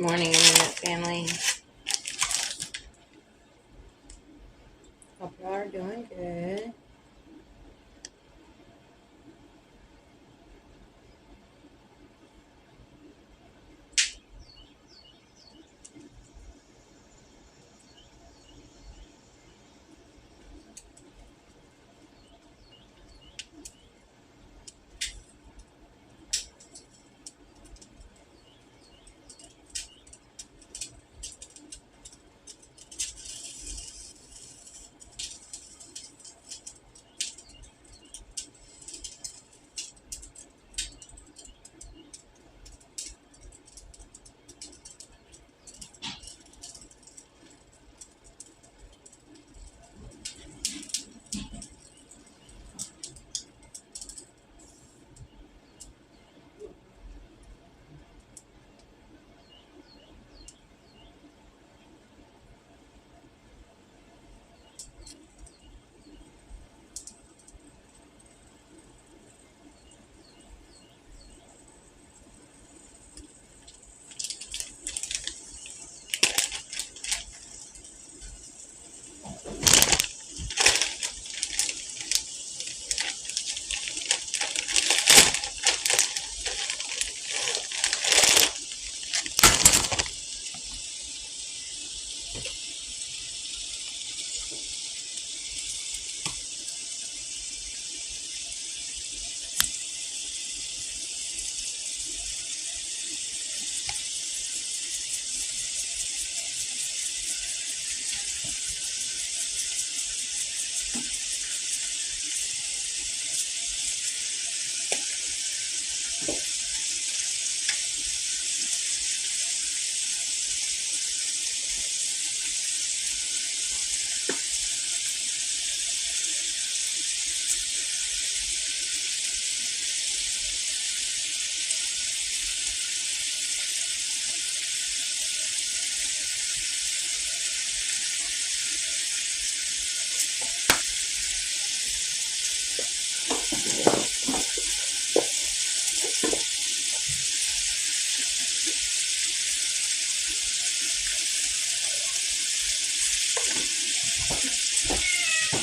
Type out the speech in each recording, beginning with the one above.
morning, Internet family. Hope y'all are doing good.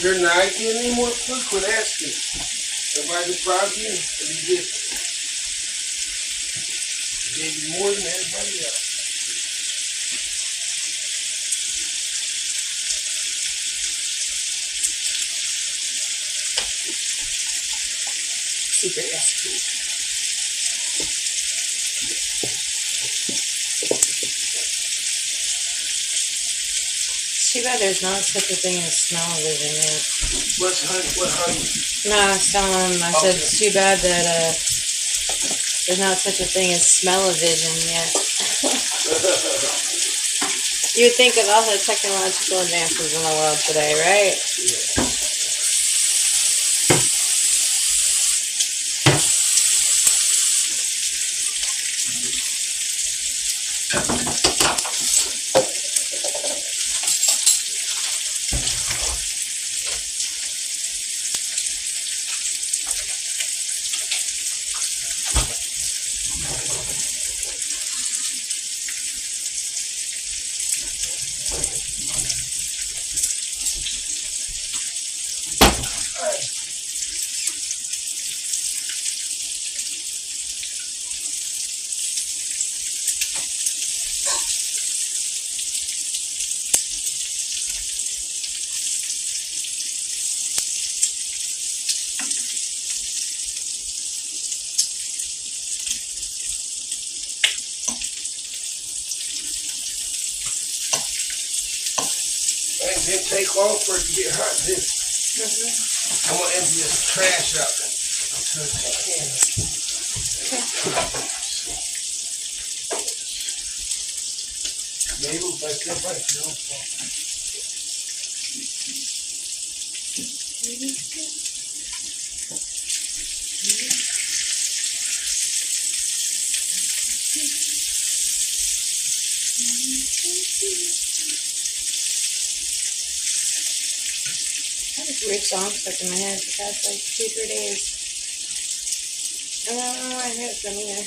You're not getting any more food, quit asking. Everybody deprived you, and you get gave you more than everybody else. Secret recipe. Too bad there's not such a thing as smell-o-vision yet. What's honey? What honey? No, I was telling him, I said it's too bad that there's not such a thing as smell-o-vision yet. You would think of all the technological advances in the world today, right? Yeah. And then take long for it to get hot. Then I'm gonna empty this trash out there. Maybe we'll back up right now. I had this weird song stuck in my head for the past like 2-3 days. I don't know why I hear it from either.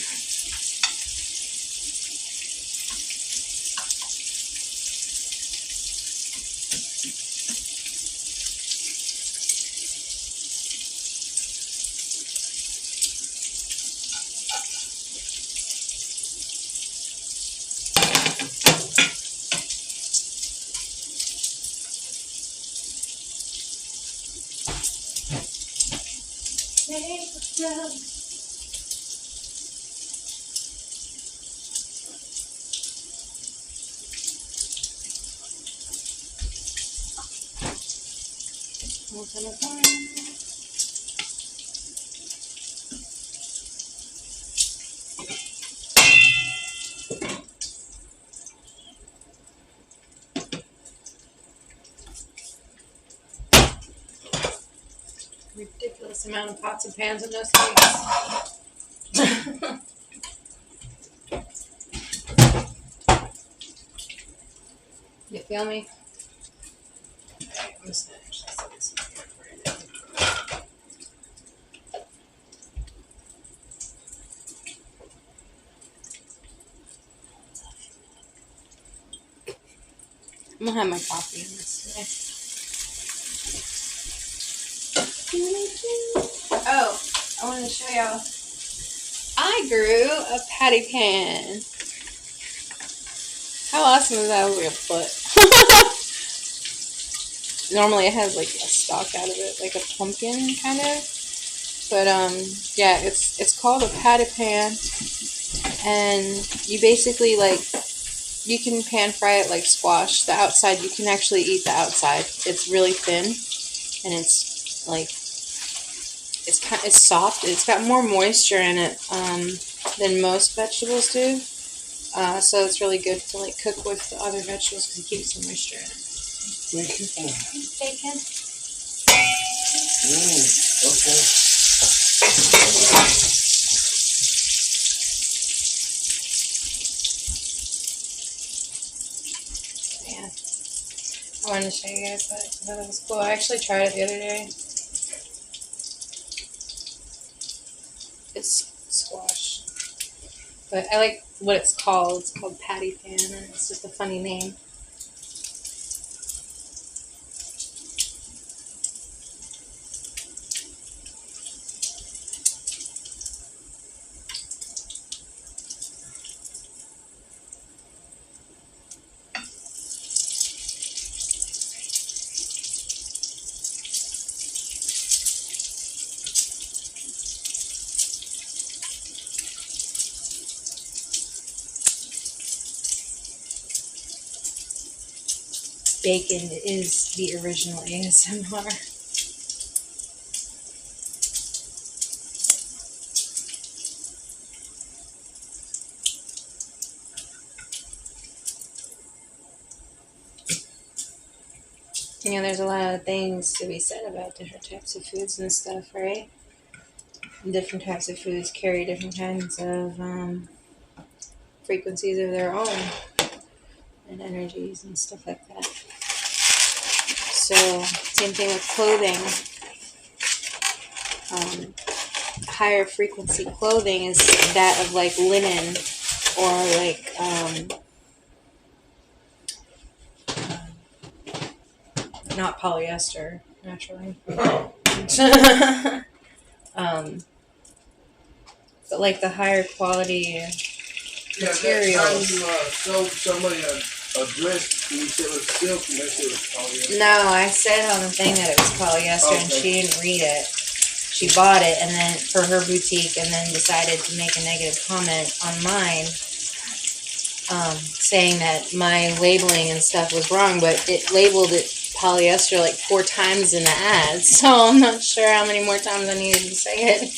Ridiculous amount of pots and pans in those things. You feel me? Okay, I'm just gonna actually set this in here for you. I'm gonna have my coffee in this today. Oh, I wanted to show y'all. I grew a patty pan. How awesome is that over a foot? Normally it has like a stalk out of it, like a pumpkin kind of. But yeah, it's called a patty pan, and you basically you can pan fry it like squash. The outside, you can actually eat the outside. It's really thin, and it's it's soft. It's got more moisture in it than most vegetables do. So it's really good to cook with the other vegetables because it keeps the moisture in it. Thank you. Bacon. Okay. Yeah. I wanted to show you guys that. I thought it was cool. I actually tried it the other day. It's squash. But I like what it's called. It's called patty pan, and it's just a funny name. Bacon is the original ASMR. You know, there's a lot of things to be said about different types of foods and stuff, right? And different types of foods carry different kinds of frequencies of their own and energies and stuff like that. So, same thing with clothing. Higher frequency clothing is that of linen or not polyester, naturally. But the higher quality materials. That time you showed somebody a dress and you said it was silk and that shit was polyester. No, I said on the thing that it was polyester and she didn't read it. She bought it and then for her boutique and then decided to make a negative comment on mine, saying that my labeling and stuff was wrong, but it labeled it polyester 4 times in the ad, so I'm not sure how many more times I needed to say it.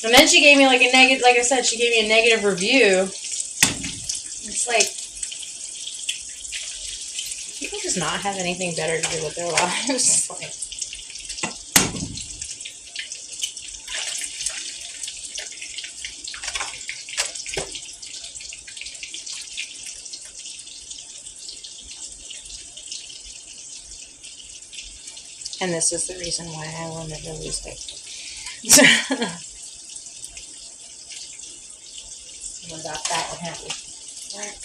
And then she gave me a negative, like I said, she gave me a negative review. It's people just not have anything better to do with their lives. And this is the reason why I will never lose weight. I'm about fat and happy. Right.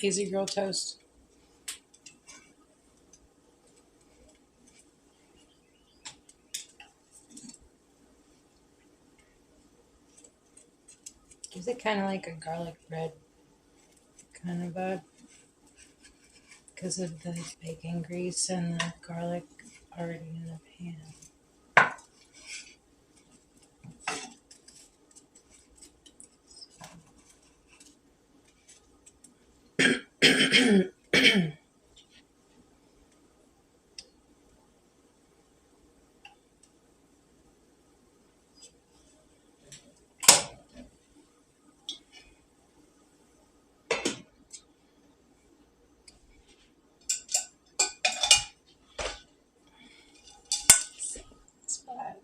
Lazy girl toast. Gives it kind of like a garlic bread kind of vibe because of the bacon grease and the garlic already in the pan. Spot.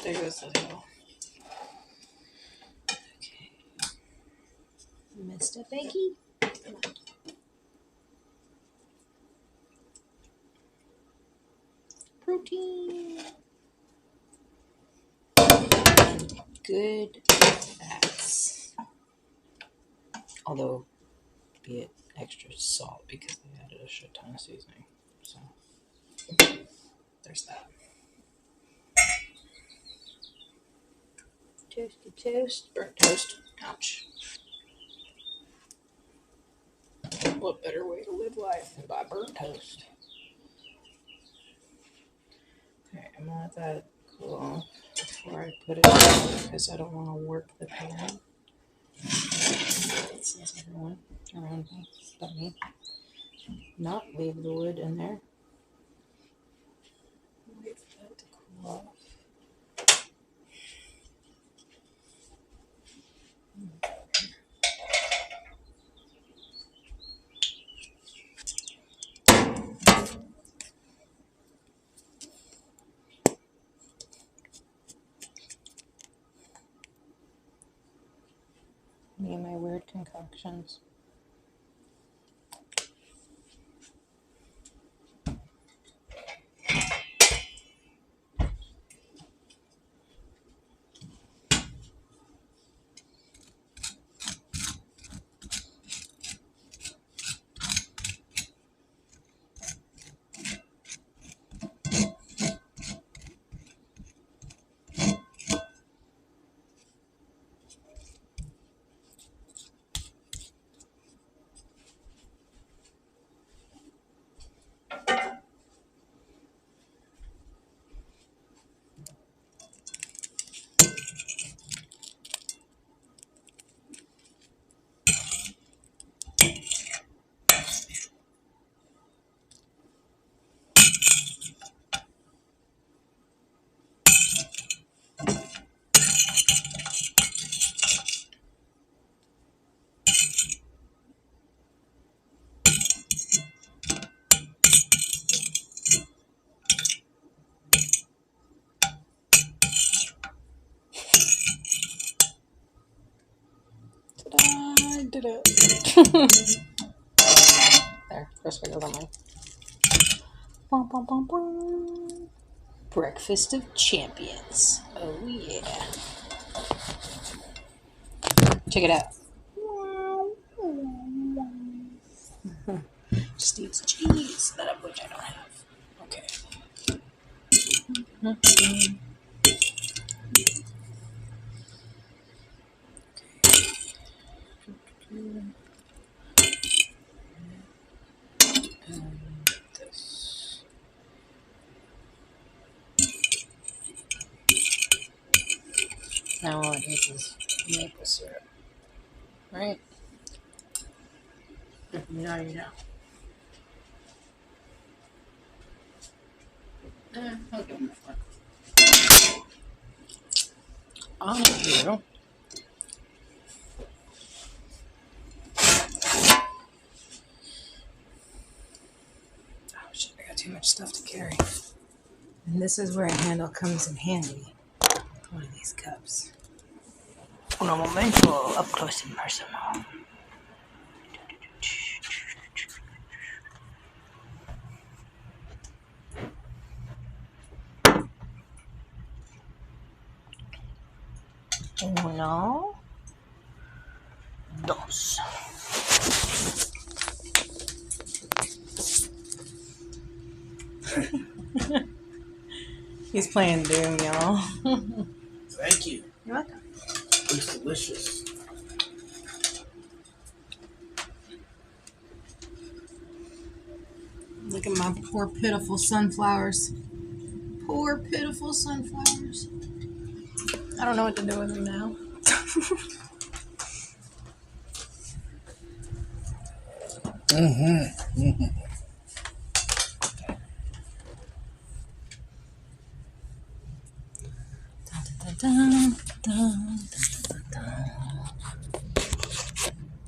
There goes the little. Okay. Mr. Peggy. Come on. Protein. Good fats. Although, be it extra salt because they added a shit ton of seasoning. So, there's that. Toasty toast. Burnt toast. Ouch. What better way to live life than by burnt toast? Alright, I'm gonna let that cool off before I put it in because I don't want to work the pan. It says everyone around me, but me. Not leave the wood in there. Wait for that to cool off. Me and my weird concoctions. I did it. There, first fingers on mine. Bum, bum, bum, bum. Breakfast of champions. Oh yeah. Check it out. Just needs cheese, that of which I don't have. Okay. And this. Now all it needs is maple syrup. Right? If you know, you know. I'll give him a fork. On you. Oh shit, I got too much stuff to carry. And this is where a handle comes in handy. One of these cups. Un momento, up close and personal. Uno, dos. He's playing Doom, y'all. Thank you. You're welcome. It's delicious. Look at my poor, pitiful sunflowers. Poor, pitiful sunflowers. I don't know what to do with them now.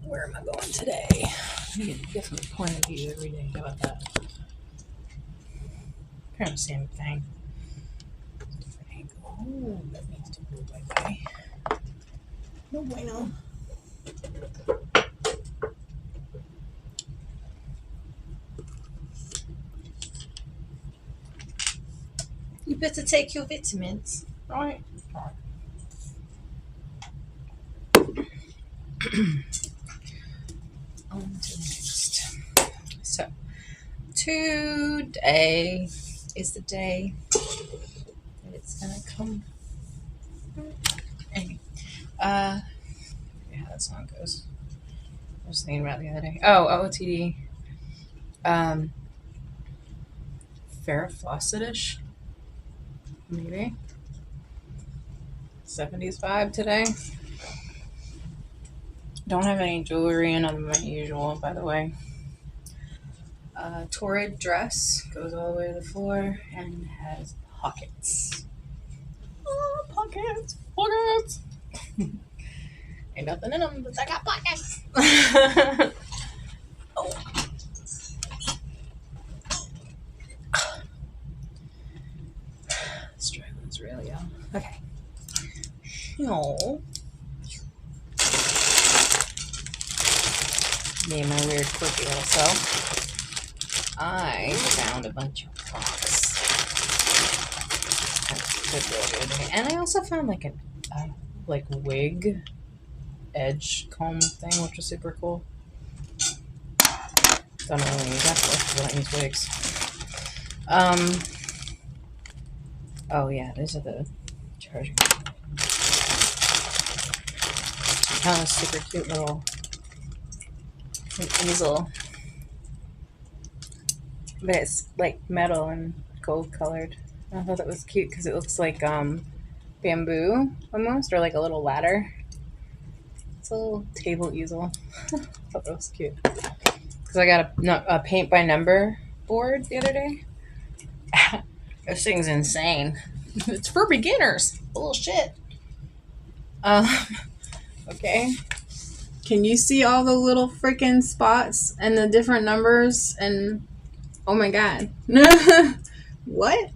Where am I going today? I need a different point of view every day. How about that? Kind of the same thing. Different angle. Oh, that needs to go bye-bye. No bueno. You better take your vitamins. Right. On to the next. So, today is the day that it's gonna come. Anyway, yeah, how that song goes. I was thinking about it the other day. Oh, OOTD. Farrah Fawcett-ish. Maybe. 70s vibe today. Don't have any jewelry in other than my usual, by the way. Torrid dress goes all the way to the floor and has pockets. Oh, pockets! Pockets! Ain't nothing in them, but I got pockets! Oh. Struggles really, y'all. Okay. So, me and my weird quirky little self, I found a bunch of rocks. And I also found like a wig edge comb thing, which was super cool. Don't know what I use that for because I don't use wigs. Oh yeah, these are the charging. I found a super cute little easel, but it's like metal and gold colored. I thought that was cute because it looks like bamboo almost, or like a little ladder. It's a little table easel. I thought that was cute because I got a paint by number board the other day. This thing's insane. It's for beginners. Bullshit. Okay. Can you see all the little freaking spots and the different numbers? And oh my god. What?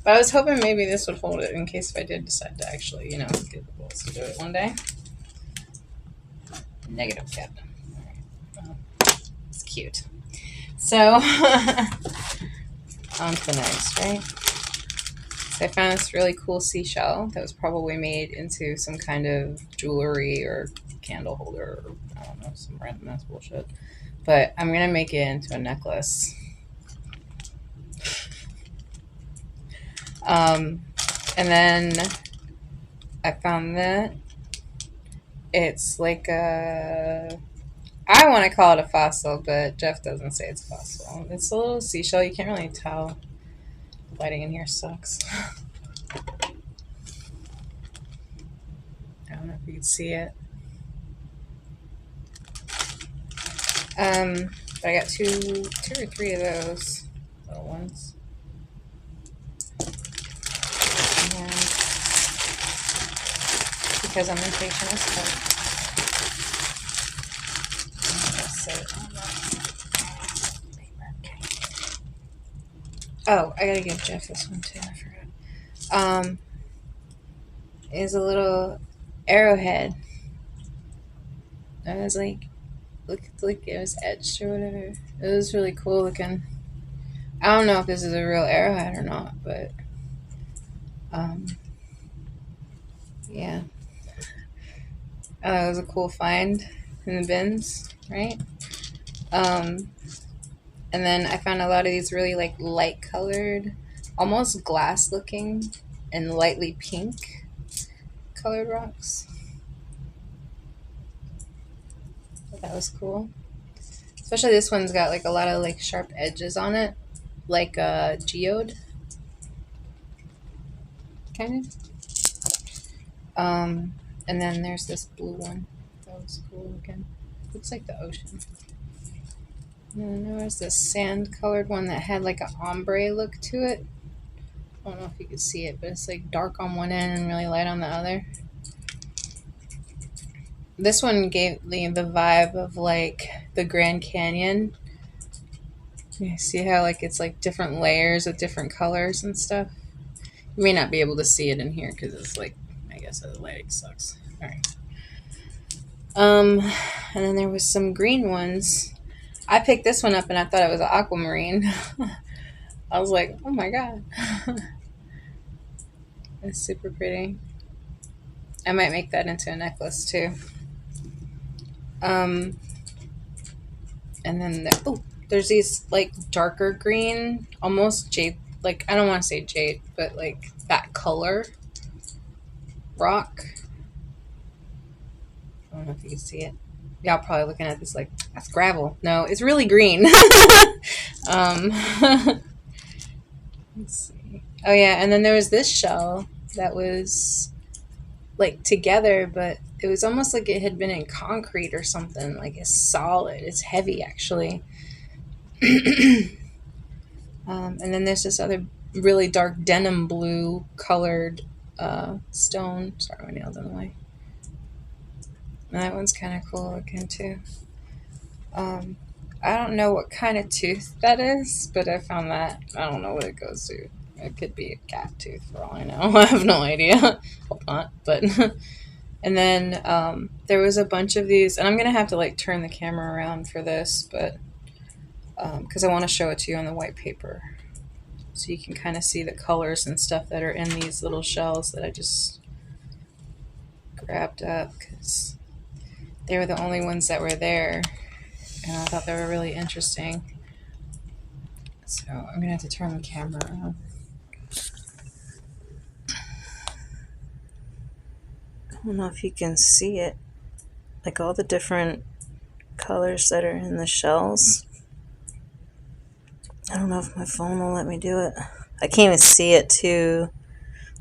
But I was hoping maybe this would hold it in case if I did decide to actually, get the balls to do it one day. Negative, Captain. All right. Well, it's cute. So, on to the next, right? So I found this really cool seashell that was probably made into some kind of jewelry or candle holder, or I don't know, some random ass bullshit. But I'm going to make it into a necklace. And then I found that it's like I want to call it a fossil, but Jeff doesn't say it's a fossil. It's a little seashell. You can't really tell. The lighting in here sucks. I don't know if you can see it. But I got two or three of those little ones. And because I'm impatient as fuck. Oh, I gotta give Jeff this one too. I forgot. Is a little arrowhead. I was like, look, it was etched or whatever. It was really cool looking. I don't know if this is a real arrowhead or not, but Um, yeah. It was a cool find in the bins, right? Um, and then I found a lot of these really like light colored, almost glass looking, and lightly pink colored rocks. That was cool. Especially this one's got like a lot of like sharp edges on it, like a geode, kind of. And then there's this blue one. That was cool looking. Looks like the ocean. And then there was this sand colored one that had like an ombre look to it. I don't know if you could see it, but it's like dark on one end and really light on the other. This one gave me the vibe of like the Grand Canyon. You see how like it's like different layers of different colors and stuff. You may not be able to see it in here because it's like, I guess the lighting sucks. All right. And then there was some green ones. I picked this one up and I thought it was an aquamarine. I was like, oh my god. It's super pretty. I might make that into a necklace too. And then there's these like darker green, almost jade, like I don't want to say jade, but like that color rock. I don't know if you can see it. Y'all probably looking at this like, that's gravel. No, it's really green. Let's see. Oh yeah, and then there was this shell that was like together, but it was almost like it had been in concrete or something. Like it's solid. It's heavy actually. And then there's this other really dark denim blue colored stone. Sorry, my nail's in the way. And that one's kind of cool looking too. I don't know what kind of tooth that is, but I found that. I don't know what it goes to. It could be a cat tooth for all I know. I have no idea. Hope not. But and then there was a bunch of these, and I'm gonna have to like turn the camera around for this, but because I want to show it to you on the white paper, so you can kind of see the colors and stuff that are in these little shells that I just grabbed up because they were the only ones that were there. And I thought they were really interesting. So I'm going to have to turn the camera on. I don't know if you can see it. Like all the different colors that are in the shells. I don't know if my phone will let me do it. I can't even see it too.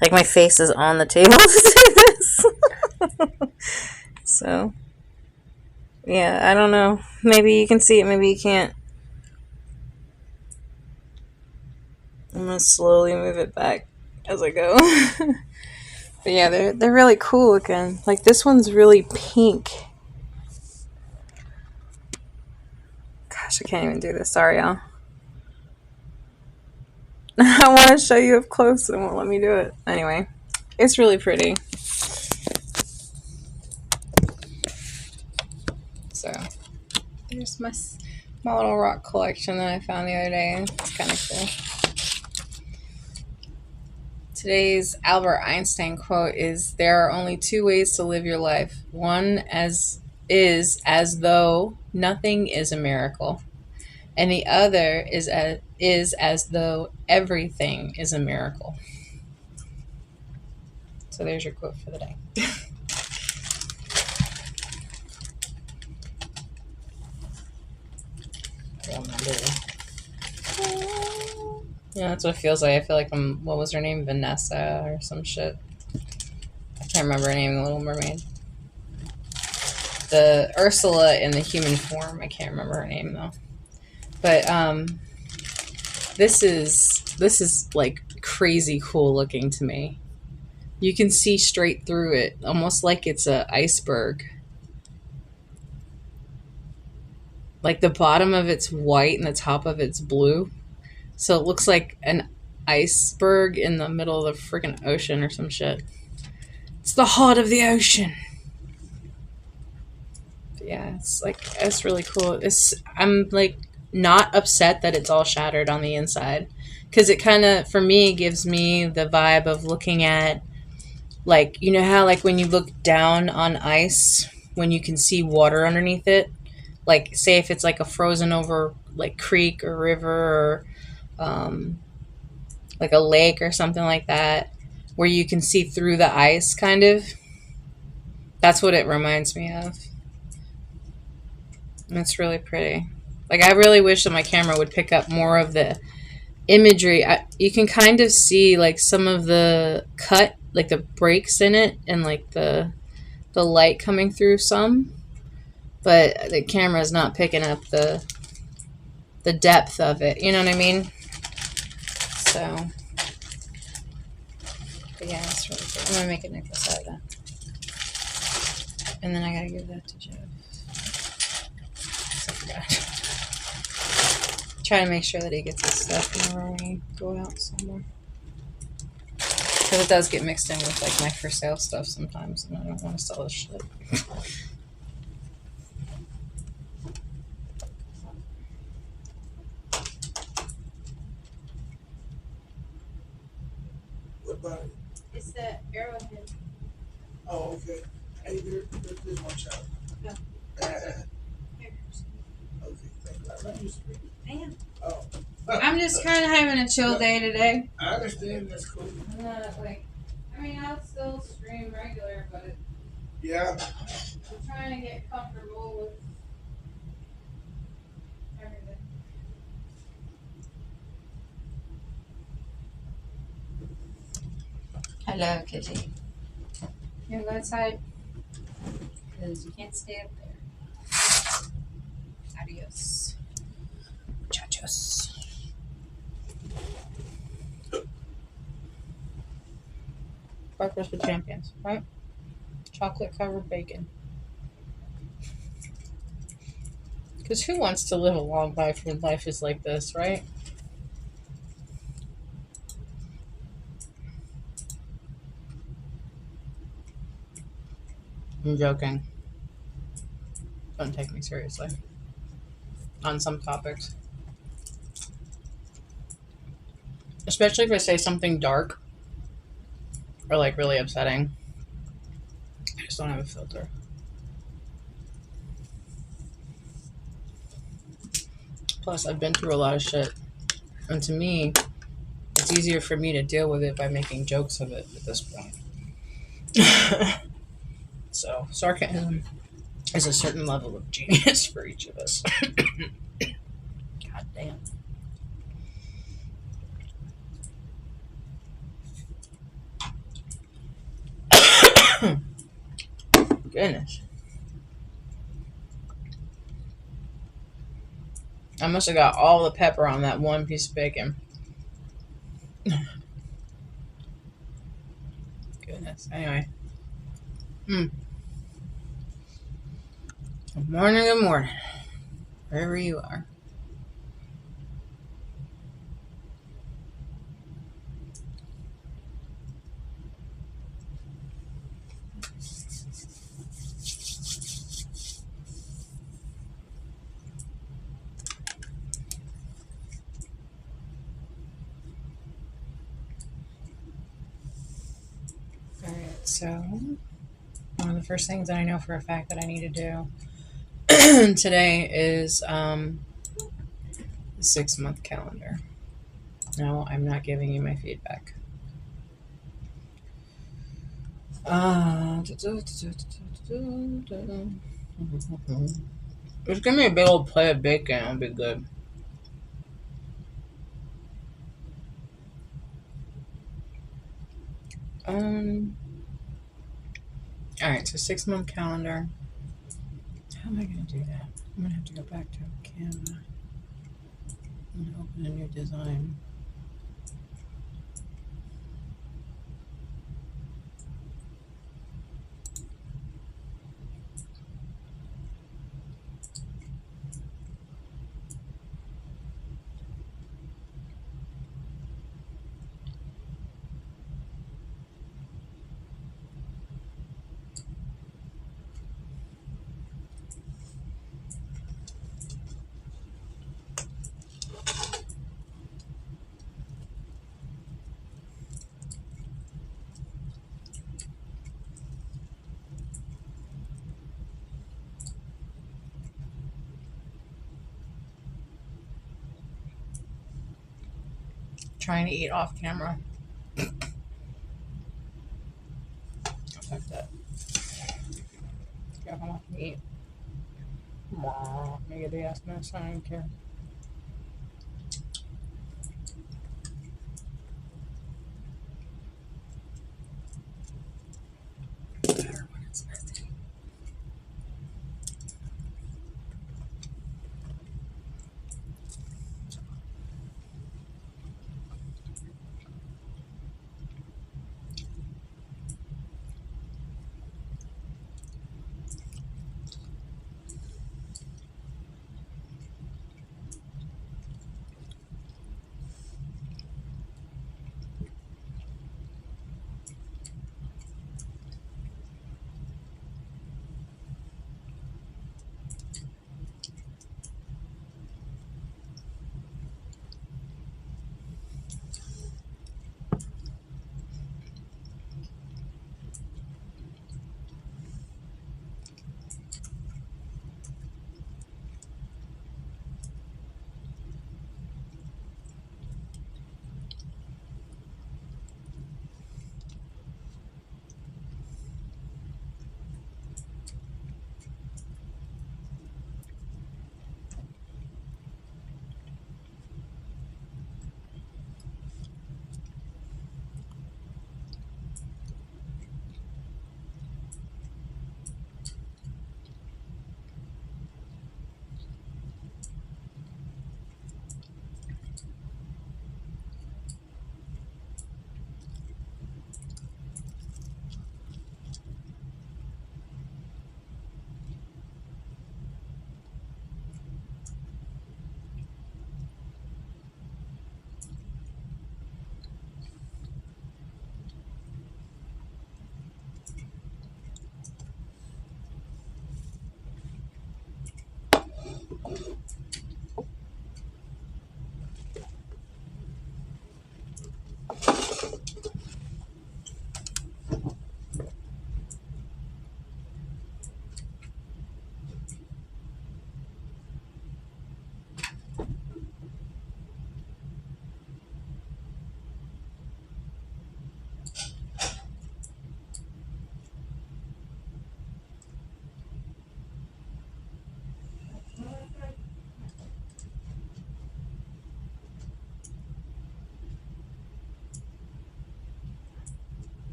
Like my face is on the table to do this. So, yeah, I don't know. Maybe you can see it, maybe you can't. I'm gonna slowly move it back as I go. But yeah, they're really cool looking. Like this one's really pink. Gosh, I can't even do this. Sorry, y'all. I want to show you up close, and it won't let me do it. Anyway, it's really pretty. So there's my little rock collection that I found the other day. It's kind of cool. Today's Albert Einstein quote is, "There are only two ways to live your life. One is as though nothing is a miracle, and the other is as though everything is a miracle." So there's your quote for the day. Yeah, that's what it feels like. I feel like I'm, what was her name? Vanessa or some shit. I can't remember her name, the Little Mermaid. The Ursula in the human form. I can't remember her name though. But this is like crazy cool looking to me. You can see straight through it, almost like it's an iceberg. Like the bottom of it's white and the top of it's blue. So it looks like an iceberg in the middle of the freaking ocean or some shit. It's the heart of the ocean. But yeah, it's really cool. I'm like not upset that it's all shattered on the inside. because it kind of, for me, gives me the vibe of looking at, like, you know how, like, when you look down on ice, when you can see water underneath it, like, say if it's like a frozen over, like, creek or river or like a lake or something like that, where you can see through the ice, kind of. That's what it reminds me of. And it's really pretty. Like, I really wish that my camera would pick up more of the imagery. You can kind of see, like, some of the cut, like the breaks in it, and like the light coming through some, but the camera's not picking up the depth of it. You know what I mean? So, but yeah, it's really cool. I'm gonna make a necklace out of that, and then I gotta give that to Jeff. I forgot. Try to make sure that he gets his stuff whenever we go out somewhere. Because it does get mixed in with, like, my for sale stuff sometimes, and I don't want to sell this shit. What about it? It's the arrowhead. Oh, okay. Hey, there's one child. No. Okay, thank you. I love you. Damn. Oh. I'm just kind of having a chill day today. I understand. That's cool. I'm not, like, I mean, I'll still stream regular, but Yeah. I'm trying to get comfortable with everything. Hello, kitty. You wanna go outside? Because you can't stay up there. Adios. Muchachos. Breakfast with champions, right? Chocolate covered bacon. Because who wants to live a long life when life is like this, right? I'm joking. Don't take me seriously. On some topics. Especially if I say something dark or, like, really upsetting. I just don't have a filter. Plus, I've been through a lot of shit. And to me, it's easier for me to deal with it by making jokes of it at this point. So, sarcasm is a certain level of genius for each of us. God damn. Goodness. I must have got all the pepper on that one piece of bacon. Goodness. Anyway. Good morning, good morning. Wherever you are. Alright, so one of the first things that I know for a fact that I need to do today is the 6-month calendar. No, I'm not giving you my feedback. Just give me a big old plate of bacon, it'll be good. Alright, so 6-month calendar. How am I going to do that? I'm going to have to go back to Canva and open a new design. trying to eat off camera. Fuck that. Go home and eat. Maybe the ass mess. I don't care. Better when it's messy.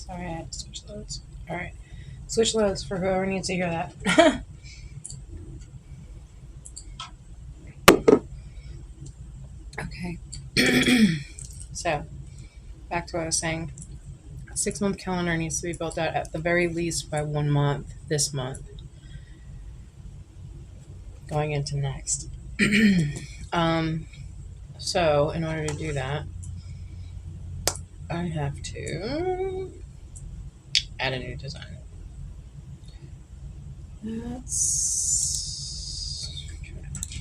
Sorry, I had to switch loads. All right. Switch loads for whoever needs to hear that. Okay. So, back to what I was saying. A 6-month calendar needs to be built out at the very least by 1 month this month, going into next. So, in order to do that, I have to add a new design. That's trash.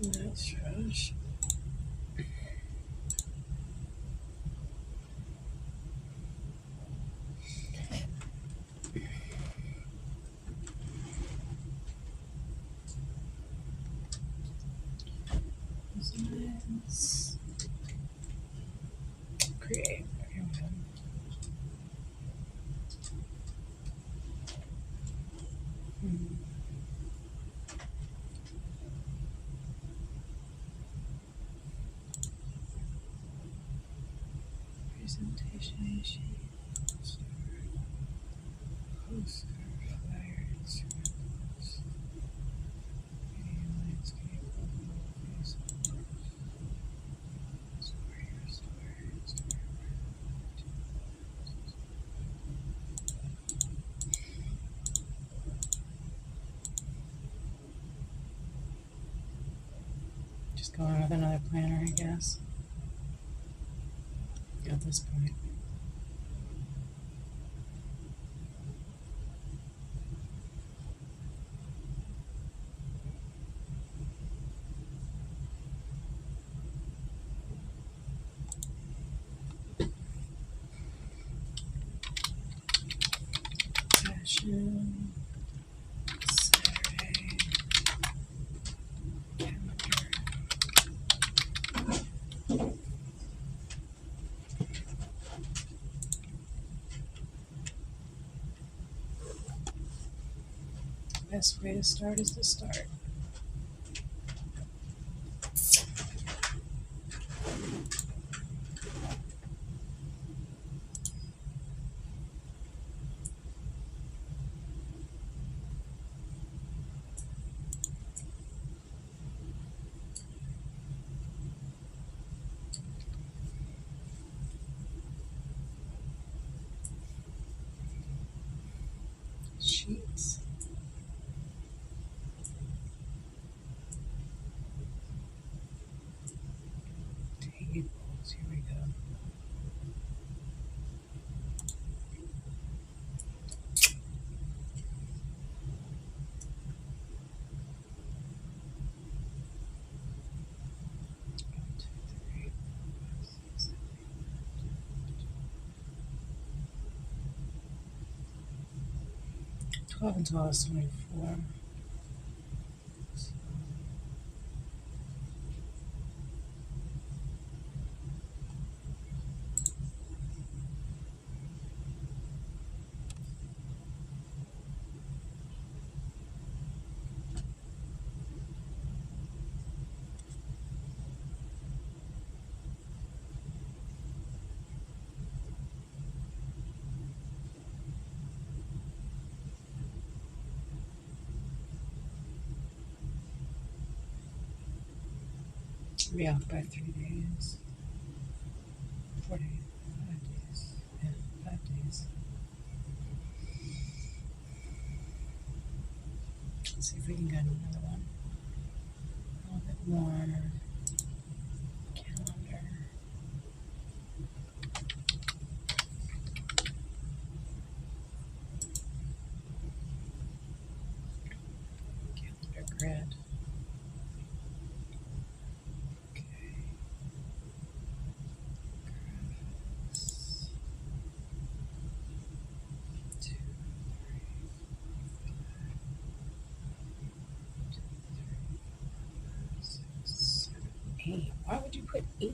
That's trash. Designs. Create. Here we go. Presentation sheet. Poster. Flyer. Instruments. Video landscape. Story. Just going with another planner, I guess. At this point. Session. Saturday. Calendar. Best way to start is to start. Sheets. Tables. Here we go. One, two, three, 6, 12 and 12 is 24. Be off by 3 days. 4 days. 5 days. Yeah, 5 days. Let's see if we can get another one. A little bit more. Calendar. Calendar grid. Okay. Graphics. 2, 3, 6, 7, 8. Why would you put 8?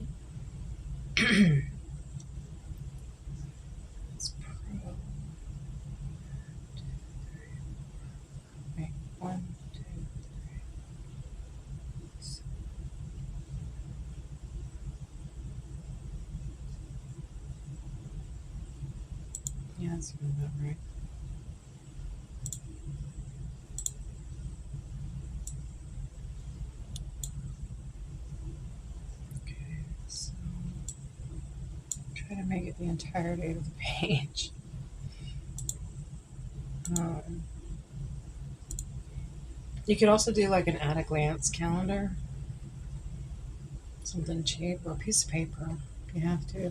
It's pro. Wait, 1, 2, 3, 7. That's not about right. Okay, so try to make it the entirety of the page. You could also do like an at a glance calendar, something cheap, or a piece of paper if you have to.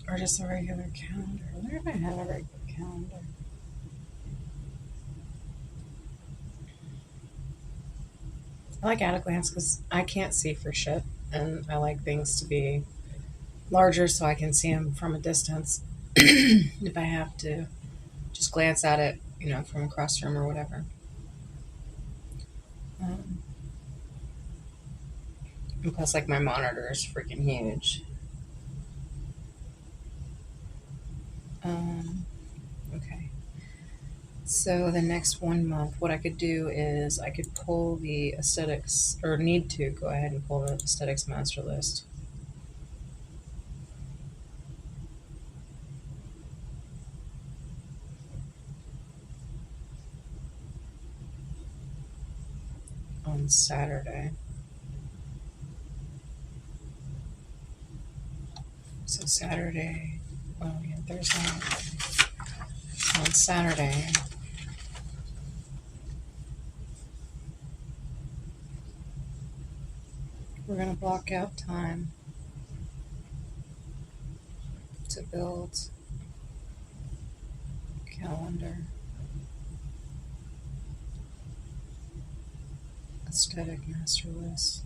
Or just a regular calendar. I wonder if I have a regular calendar. I like at a glance because I can't see for shit, and I like things to be larger so I can see them from a distance if I have to just glance at it, from across the room or whatever. And plus, like, my monitor is freaking huge. Okay. So the next 1 month, what I could do is I could pull the aesthetics, or need to go ahead and pull the aesthetics master list. On Saturday. So Saturday, Thursday. On Saturday, we're going to block out time to build calendar, aesthetic master list.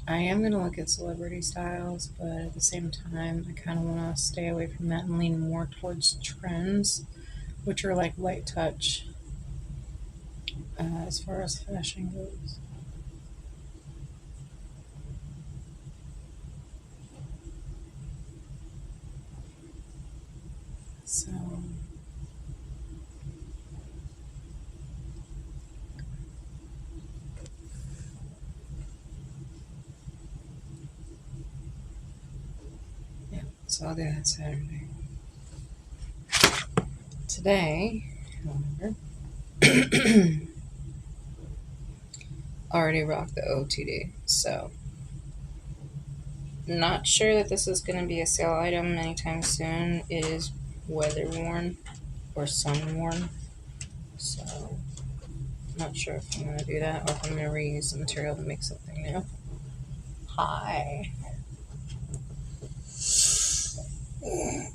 I am going to look at celebrity styles, but at the same time, I kind of want to stay away from that and lean more towards trends, which are like light touch as far as fashion goes. So, yeah, so I'll do that Saturday. Today, however, already rocked the OTD, so not sure that this is going to be a sale item anytime soon. It is weather worn or sun worn, so not sure if I'm going to do that or if I'm going to reuse the material to make something new. Hi. You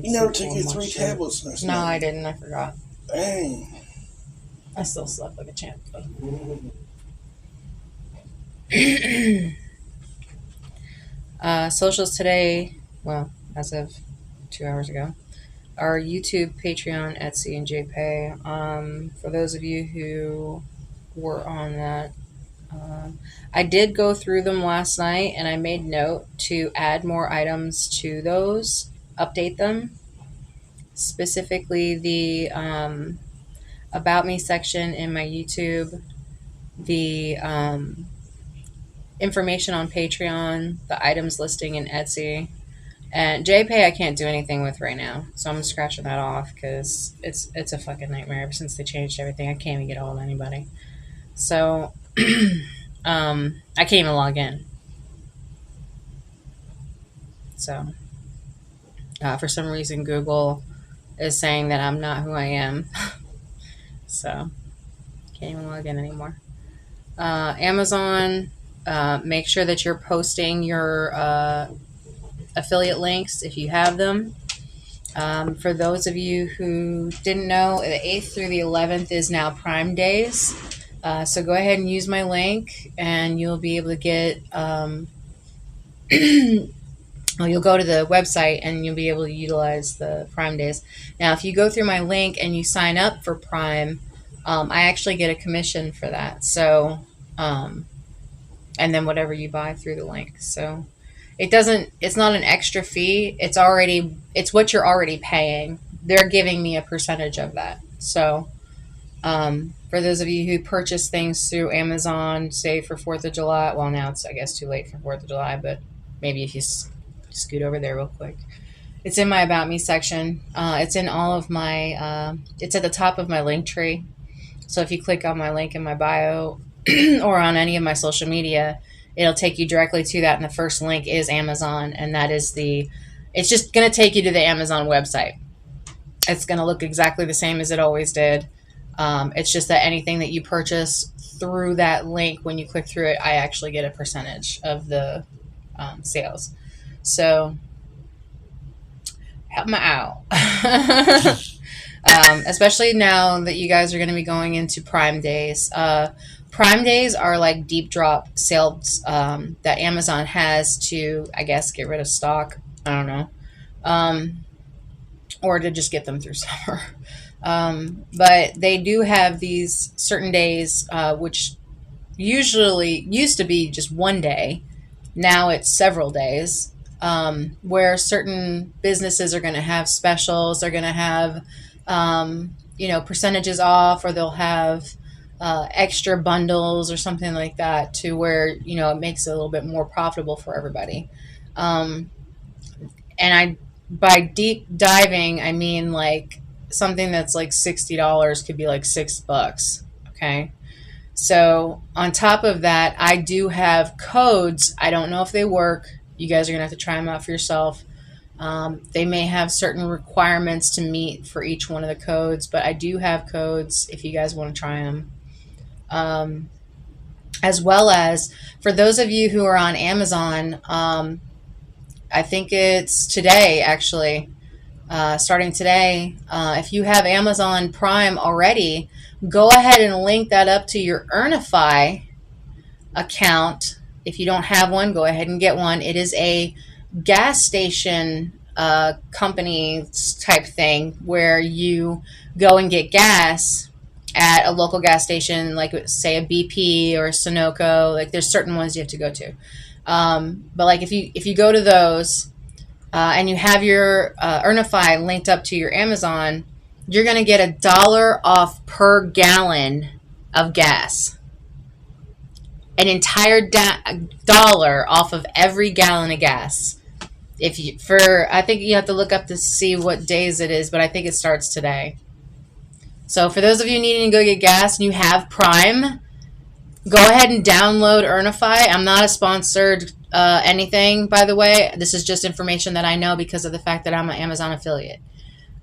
never took your 3 tablets last night. No, I didn't. I forgot. Dang. I still slept like a champ, though. Socials today, well, as of 2 hours ago, are YouTube, Patreon, Etsy, and JPay. For those of you who were on that, I did go through them last night, and I made note to add more items to those, update them. Specifically, the About Me section in my YouTube, the information on Patreon, the items listing in Etsy, and JPay I can't do anything with right now, so I'm scratching that off because it's a fucking nightmare ever since they changed everything. I can't even get hold of anybody, so I can't even log in. So for some reason Google is saying that I'm not who I am, so can't even log in anymore. Amazon, make sure that you're posting your affiliate links if you have them. For those of you who didn't know, the 8th through the 11th is now Prime Days. So go ahead and use my link and you'll be able to get, well, you'll go to the website and you'll be able to utilize the Prime Days. Now, if you go through my link and you sign up for Prime, I actually get a commission for that. So, and then whatever you buy through the link. So it's not an extra fee. It's what you're already paying. They're giving me a percentage of that. So, for those of you who purchase things through Amazon, say for 4th of July, well, now it's, I guess, too late for 4th of July, but maybe if you scoot over there real quick. It's in my About Me section. It's in all of my, it's at the top of my link tree. So if you click on my link in my bio or on any of my social media, it'll take you directly to that. And the first link is Amazon. And that is it's just going to take you to the Amazon website. It's going to look exactly the same as it always did. It's just that anything that you purchase through that link, when you click through it, I actually get a percentage of the sales. So help me out. Especially now that you guys are going to be going into Prime Days. Prime Days are like deep drop sales that Amazon has to, I guess, get rid of stock. I don't know. Or to just get them through summer. But they do have these certain days, which usually used to be just one day. Now it's several days, where certain businesses are going to have specials. They're going to have, percentages off, or they'll have extra bundles or something like that, to where, it makes it a little bit more profitable for everybody. And by deep diving, I mean like something that's like $60 could be like $6. Okay. So on top of that, I do have codes. I don't know if they work. You guys are going to have to try them out for yourself. They may have certain requirements to meet for each one of the codes, but I do have codes if you guys want to try them. As well as for those of you who are on Amazon, I think it's today, actually, starting today. If you have Amazon Prime already, go ahead and link that up to your Earnify account. If you don't have one, go ahead and get one. It is a gas station company type thing where you go and get gas at a local gas station, like say a BP or a Sunoco. Like there's certain ones you have to go to. But like if you go to those and you have your Earnify linked up to your Amazon, you're going to get $1 off per gallon of gas. An entire dollar off of every gallon of gas. I think you have to look up to see what days it is, but I think it starts today. So for those of you needing to go get gas and you have Prime, go ahead and download Earnify. I'm not a sponsored anything, by the way. This is just information that I know because of the fact that I'm an Amazon affiliate.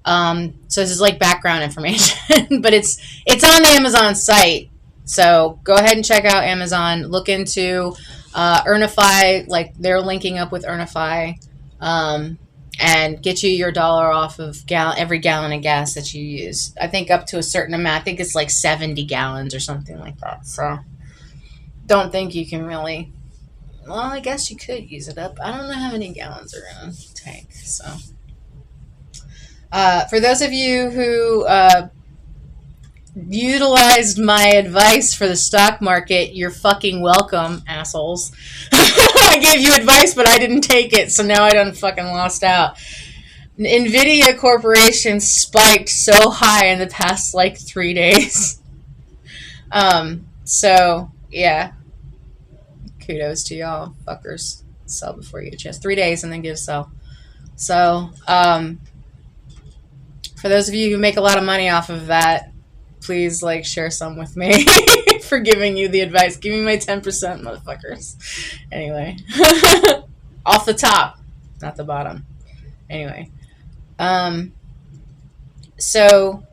So this is like background information, but it's on the Amazon site. So go ahead and check out Amazon. Look into Earnify, like they're linking up with Earnify, and get you your $1 off of every gallon of gas that you use. I think up to a certain amount. I think it's like 70 gallons or something like that. So don't think you can really. Well, I guess you could use it up. I don't know how many gallons are in a tank. So for those of you who utilized my advice for the stock market, you're fucking welcome, assholes. I gave you advice, but I didn't take it, so now I done fucking lost out. Nvidia Corporation spiked so high in the past like 3 days. So yeah, kudos to y'all fuckers. Sell before you get a chance. 3 days and then give sell. So for those of you who make a lot of money off of that, please like share some with me for giving you the advice. Give me my 10%, motherfuckers. Anyway, off the top, not the bottom. Anyway, so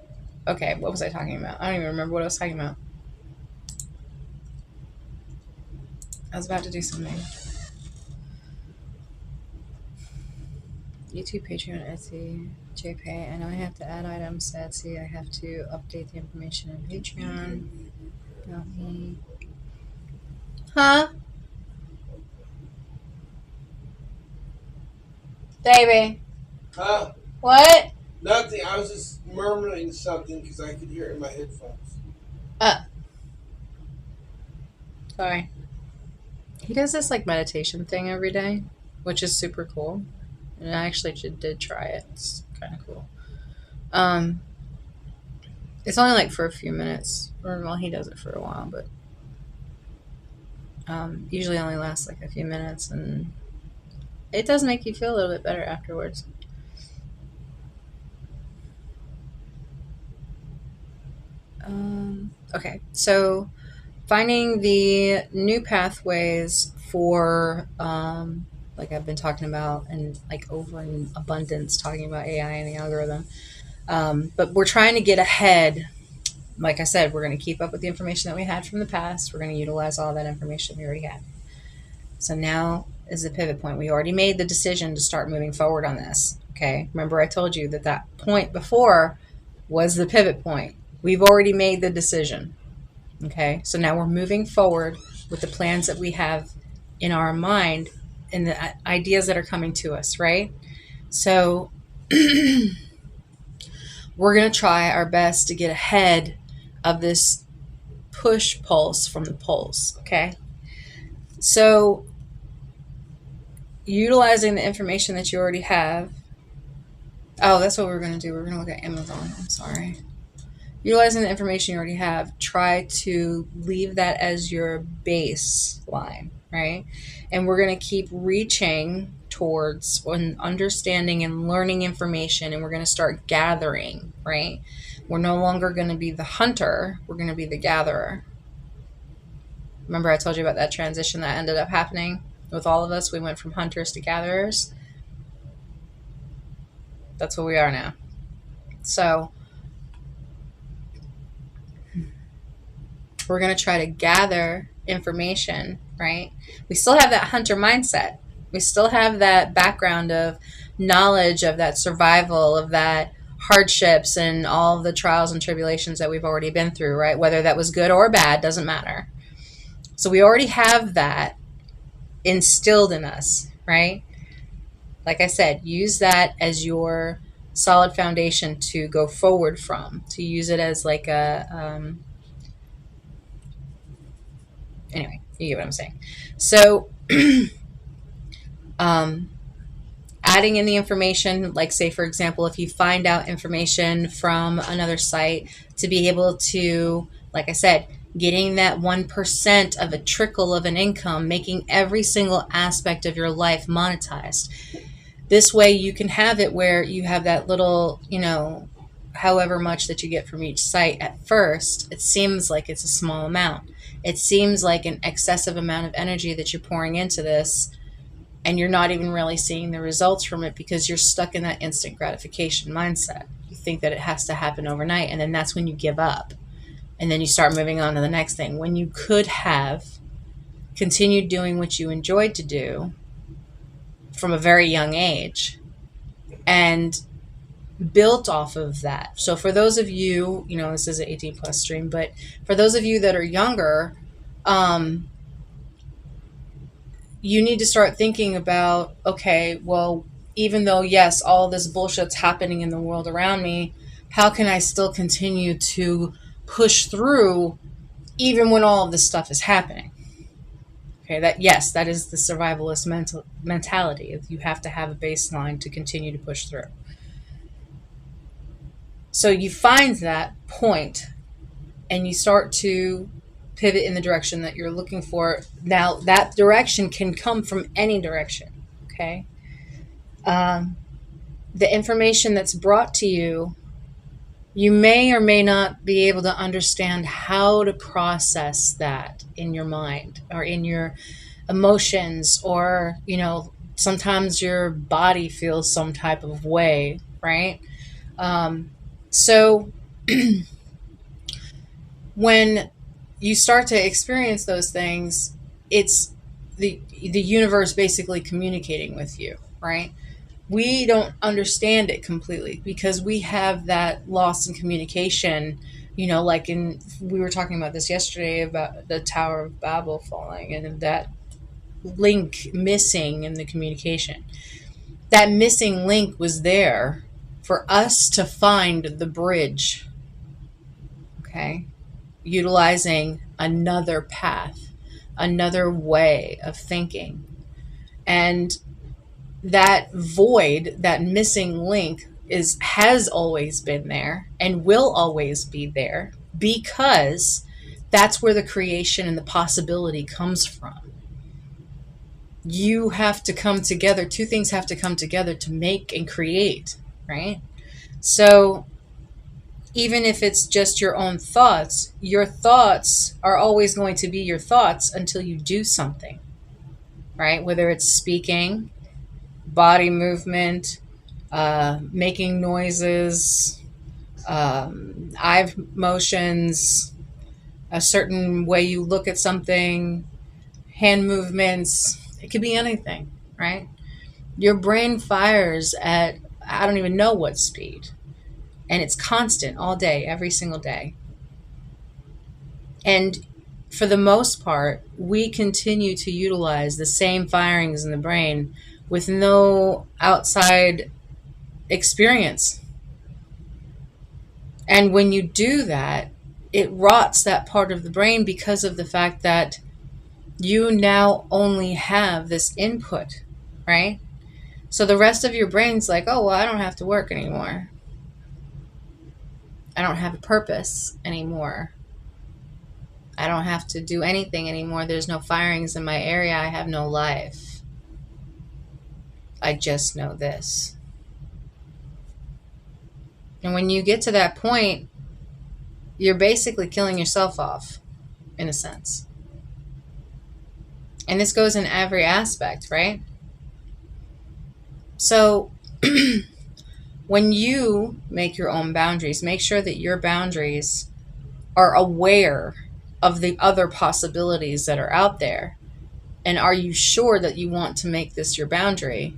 okay, what was I talking about? I don't even remember what I was talking about. I was about to do something. YouTube, Patreon, Etsy, JPay. I know I have to add items to Etsy. I have to update the information on Patreon. Not me. Huh? Baby. Huh? What? Nothing. I was just murmuring something because I could hear it in my headphones. Sorry. He does this like meditation thing every day. which is super cool. And I actually did try it. It's kind of cool. Um, it's only like for a few minutes, or well, he does it for a while, but usually only lasts like a few minutes, and it does make you feel a little bit better afterwards. Okay, so finding the new pathways for, like I've been talking about, and like over in abundance, talking about AI and the algorithm. But we're trying to get ahead. Like I said, we're going to keep up with the information that we had from the past. We're going to utilize all that information we already had. So now is the pivot point. We already made the decision to start moving forward on this. Okay. Remember, I told you that that point before was the pivot point. We've already made the decision. Okay. So now we're moving forward with the plans that we have in our mind and the ideas that are coming to us, right? So we're going to try our best to get ahead of this push pulse from the pulse. Okay. So utilizing the information that you already have. Oh, that's what we're going to do. We're going to look at Amazon. I'm sorry. Utilizing the information you already have, try to leave that as your baseline, right? And we're going to keep reaching towards understanding and learning information, and we're going to start gathering, right? We're no longer going to be the hunter, we're going to be the gatherer. Remember I told you about that transition that ended up happening with all of us? We went from hunters to gatherers. That's what we are now. So we're going to try to gather information, right? We still have that hunter mindset. We still have that background of knowledge of that survival, of that hardships and all of the trials and tribulations that we've already been through, right? Whether that was good or bad, doesn't matter. So we already have that instilled in us, right? Like I said, use that as your solid foundation to go forward from, to use it as like a, anyway, you get what I'm saying. So, adding in the information, like say, for example, if you find out information from another site, to be able to, like I said, getting that 1% of a trickle of an income, making every single aspect of your life monetized. This way you can have it where you have that little, however much that you get from each site at first, it seems like it's a small amount. It seems like an excessive amount of energy that you're pouring into this, and you're not even really seeing the results from it because you're stuck in that instant gratification mindset. You think that it has to happen overnight, and then that's when you give up. And then you start moving on to the next thing. When you could have continued doing what you enjoyed to do from a very young age and built off of that. So for those of you, this is an 18 plus stream, but for those of you that are younger, you need to start thinking about, okay, well, even though, yes, all this bullshit's happening in the world around me, how can I still continue to push through even when all of this stuff is happening? Okay, that is the survivalist mentality. You have to have a baseline to continue to push through. So you find that point and you start to pivot in the direction that you're looking for. Now, that direction can come from any direction, okay? The information that's brought to you, you may or may not be able to understand how to process that in your mind or in your emotions, or, sometimes your body feels some type of way, right? So when you start to experience those things, it's the universe basically communicating with you, right? We don't understand it completely because we have that loss in communication, like we were talking about this yesterday about the Tower of Babel falling and that link missing in the communication. That missing link was there for us to find the bridge, okay? Utilizing another path, another way of thinking. And that void, that missing link has always been there and will always be there, because that's where the creation and the possibility comes from. You have to come together, two things have to come together to make and create, right? So even if it's just your thoughts are always going to be your thoughts until you do something, right? Whether it's speaking, body movement, making noises, eye motions, a certain way you look at something, hand movements. It could be anything, right? Your brain fires at, I don't even know what speed. And it's constant all day, every single day. And for the most part, we continue to utilize the same firings in the brain with no outside experience. And when you do that, it rots that part of the brain because of the fact that you now only have this input, right? So the rest of your brain's like, oh, well, I don't have to work anymore. I don't have a purpose anymore. I don't have to do anything anymore. There's no firings in my area. I have no life. I just know this. And when you get to that point, you're basically killing yourself off, in a sense. And this goes in every aspect, right? So when you make your own boundaries, make sure that your boundaries are aware of the other possibilities that are out there. And are you sure that you want to make this your boundary?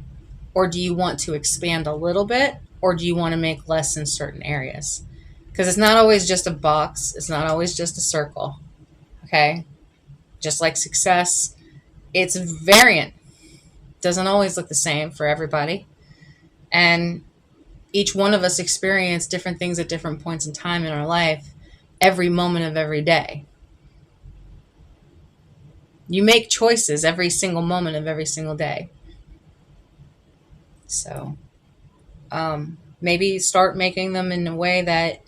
Or do you want to expand a little bit? Or do you want to make less in certain areas? Because it's not always just a box. It's not always just a circle. Okay? Just like success, it's variant. Doesn't always look the same for everybody. And each one of us experience different things at different points in time in our life, every moment of every day. You make choices every single moment of every single day. So maybe start making them in a way that,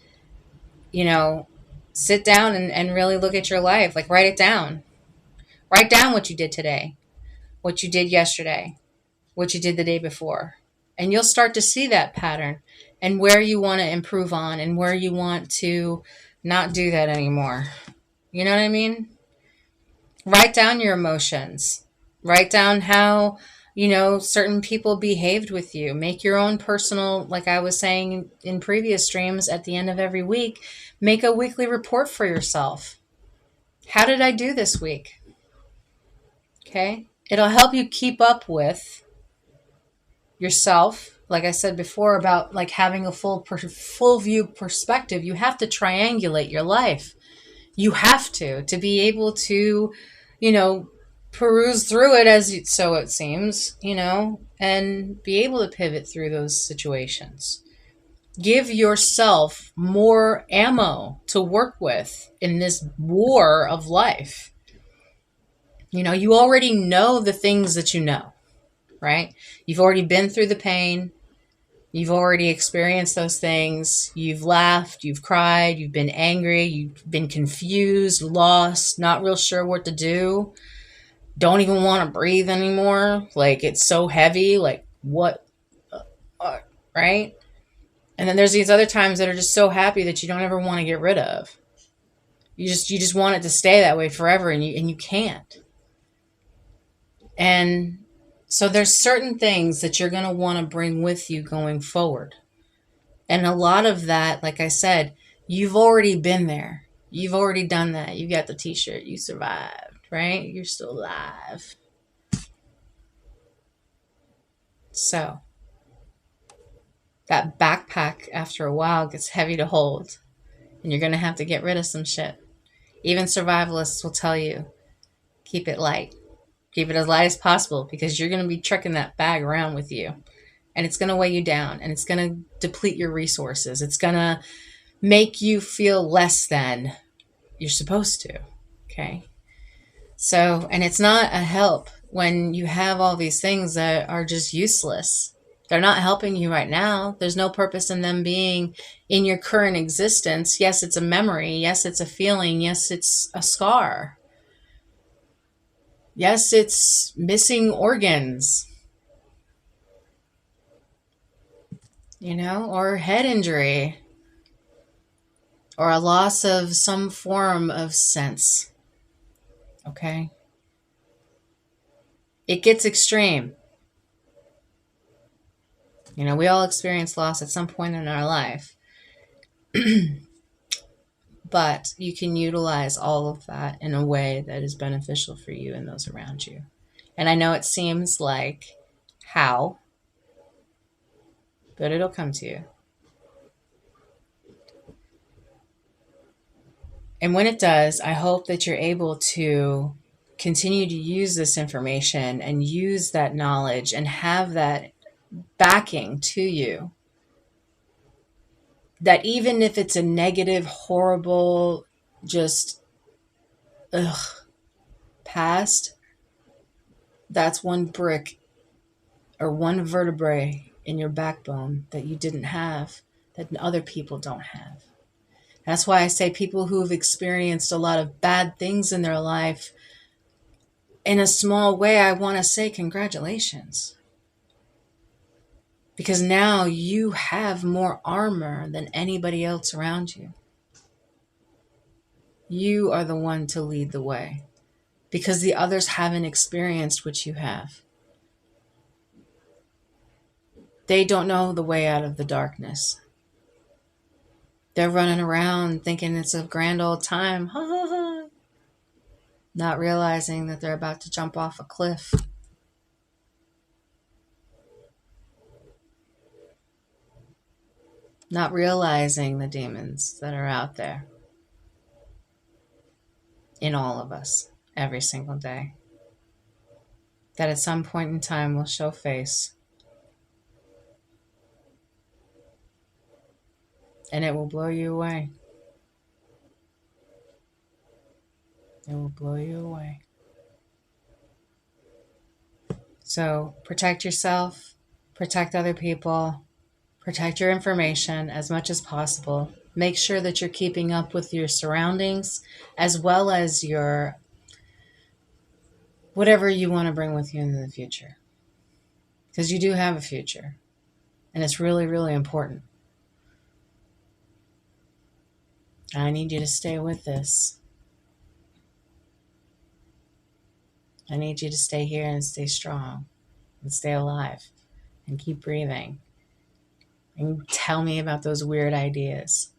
sit down and really look at your life. Like, write it down. Write down what you did today, what you did yesterday, what you did the day before. And you'll start to see that pattern and where you want to improve on and where you want to not do that anymore. You know what I mean? Write down your emotions. Write down how, certain people behaved with you. Make your own personal, like I was saying in previous streams, at the end of every week, make a weekly report for yourself. How did I do this week? Okay? It'll help you keep up with yourself. Like I said before about like having a full view perspective, you have to triangulate your life. You have to be able to, peruse through it so it seems, and be able to pivot through those situations. Give yourself more ammo to work with in this war of life. You already know the things that you know, right? You've already been through the pain. You've already experienced those things. You've laughed, you've cried, you've been angry, you've been confused, lost, not real sure what to do. Don't even want to breathe anymore. Like, it's so heavy. Like, what? Right? And then there's these other times that are just so happy that you don't ever want to get rid of. You just want it to stay that way forever, and you can't. And so there's certain things that you're going to want to bring with you going forward. And a lot of that, like I said, you've already been there. You've already done that. You got the t-shirt. You survived, right? You're still alive. So that backpack after a while gets heavy to hold. And you're going to have to get rid of some shit. Even survivalists will tell you, keep it light. Keep it as light as possible, because you're going to be trucking that bag around with you. And it's going to weigh you down, and it's going to deplete your resources. It's going to make you feel less than you're supposed to. Okay? So, and it's not a help. when you have all these things that are just useless. They're not helping you right now. There's no purpose in them being in your current existence. Yes, it's a memory. Yes, it's a feeling. Yes, it's a scar. Yes, it's missing organs, or head injury, or a loss of some form of sense. Okay? It gets extreme. We all experience loss at some point in our life. But you can utilize all of that in a way that is beneficial for you and those around you. And I know it seems like how, but it'll come to you. And when it does, I hope that you're able to continue to use this information and use that knowledge and have that backing to you. That even if it's a negative, horrible, just past, that's one brick or one vertebrae in your backbone that you didn't have, that other people don't have. That's why I say people who've experienced a lot of bad things in their life, in a small way, I want to say congratulations. Because now you have more armor than anybody else around you. You are the one to lead the way. Because the others haven't experienced what you have. They don't know the way out of the darkness. They're running around thinking it's a grand old time. Ha ha ha. Not realizing that they're about to jump off a cliff. Not realizing the demons that are out there. In all of us. Every single day. That at some point in time will show face. And it will blow you away. It will blow you away. So protect yourself, protect other people, protect your information as much as possible. Make sure that you're keeping up with your surroundings as well as your whatever you want to bring with you in the future. Because you do have a future. And it's really, really important. I need you to stay with this. I need you to stay here and stay strong and stay alive and keep breathing and tell me about those weird ideas.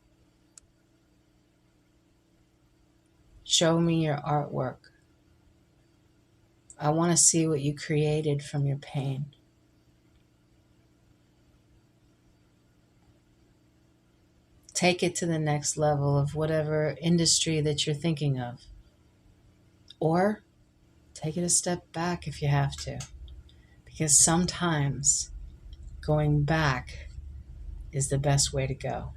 Show me your artwork. I want to see what you created from your pain. Take it to the next level of whatever industry that you're thinking of. Or take it a step back if you have to. Because sometimes going back is the best way to go.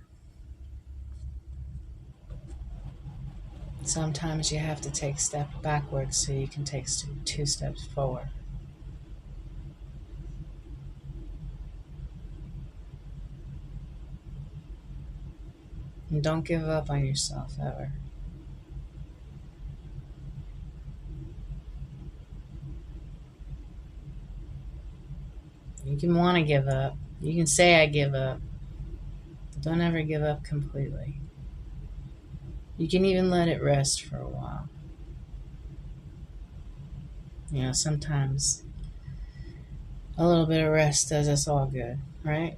Sometimes you have to take a step backwards so you can take 2 steps forward. And don't give up on yourself ever. You can want to give up. You can say I give up. But don't ever give up completely. You can even let it rest for a while. Sometimes a little bit of rest does us all good, right?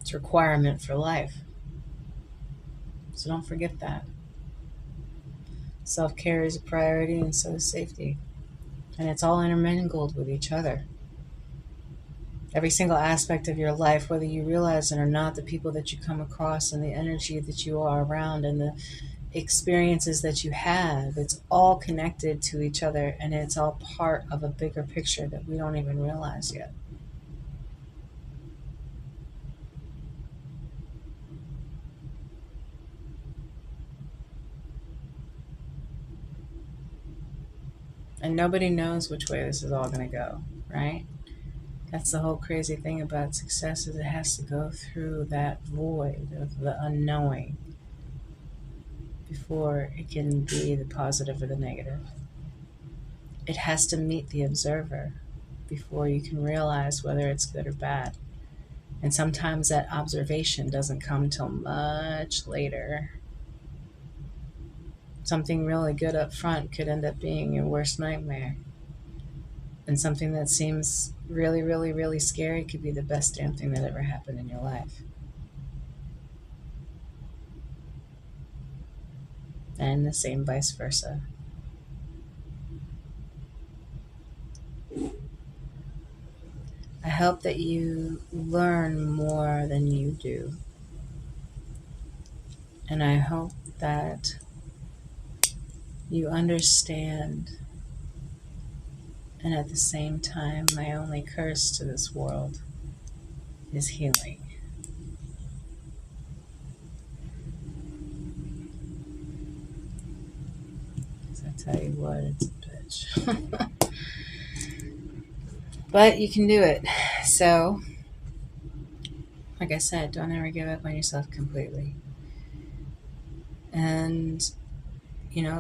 It's a requirement for life. So don't forget that. Self-care is a priority and so is safety. And it's all intermingled with each other. Every single aspect of your life, whether you realize it or not, the people that you come across and the energy that you are around and the experiences that you have, it's all connected to each other and it's all part of a bigger picture that we don't even realize yet. And nobody knows which way this is all going to go, right? That's the whole crazy thing about success, is it has to go through that void of the unknowing before it can be the positive or the negative. It has to meet the observer before you can realize whether it's good or bad. And sometimes that observation doesn't come till much later. Something really good up front could end up being your worst nightmare. And something that seems really, really, really scary could be the best damn thing that ever happened in your life. And the same vice versa. I hope that you learn more than you do. And I hope that you understand. And at the same time, my only curse to this world is healing. Because I tell you what, it's a bitch. But you can do it. So, like I said, don't ever give up on yourself completely. And,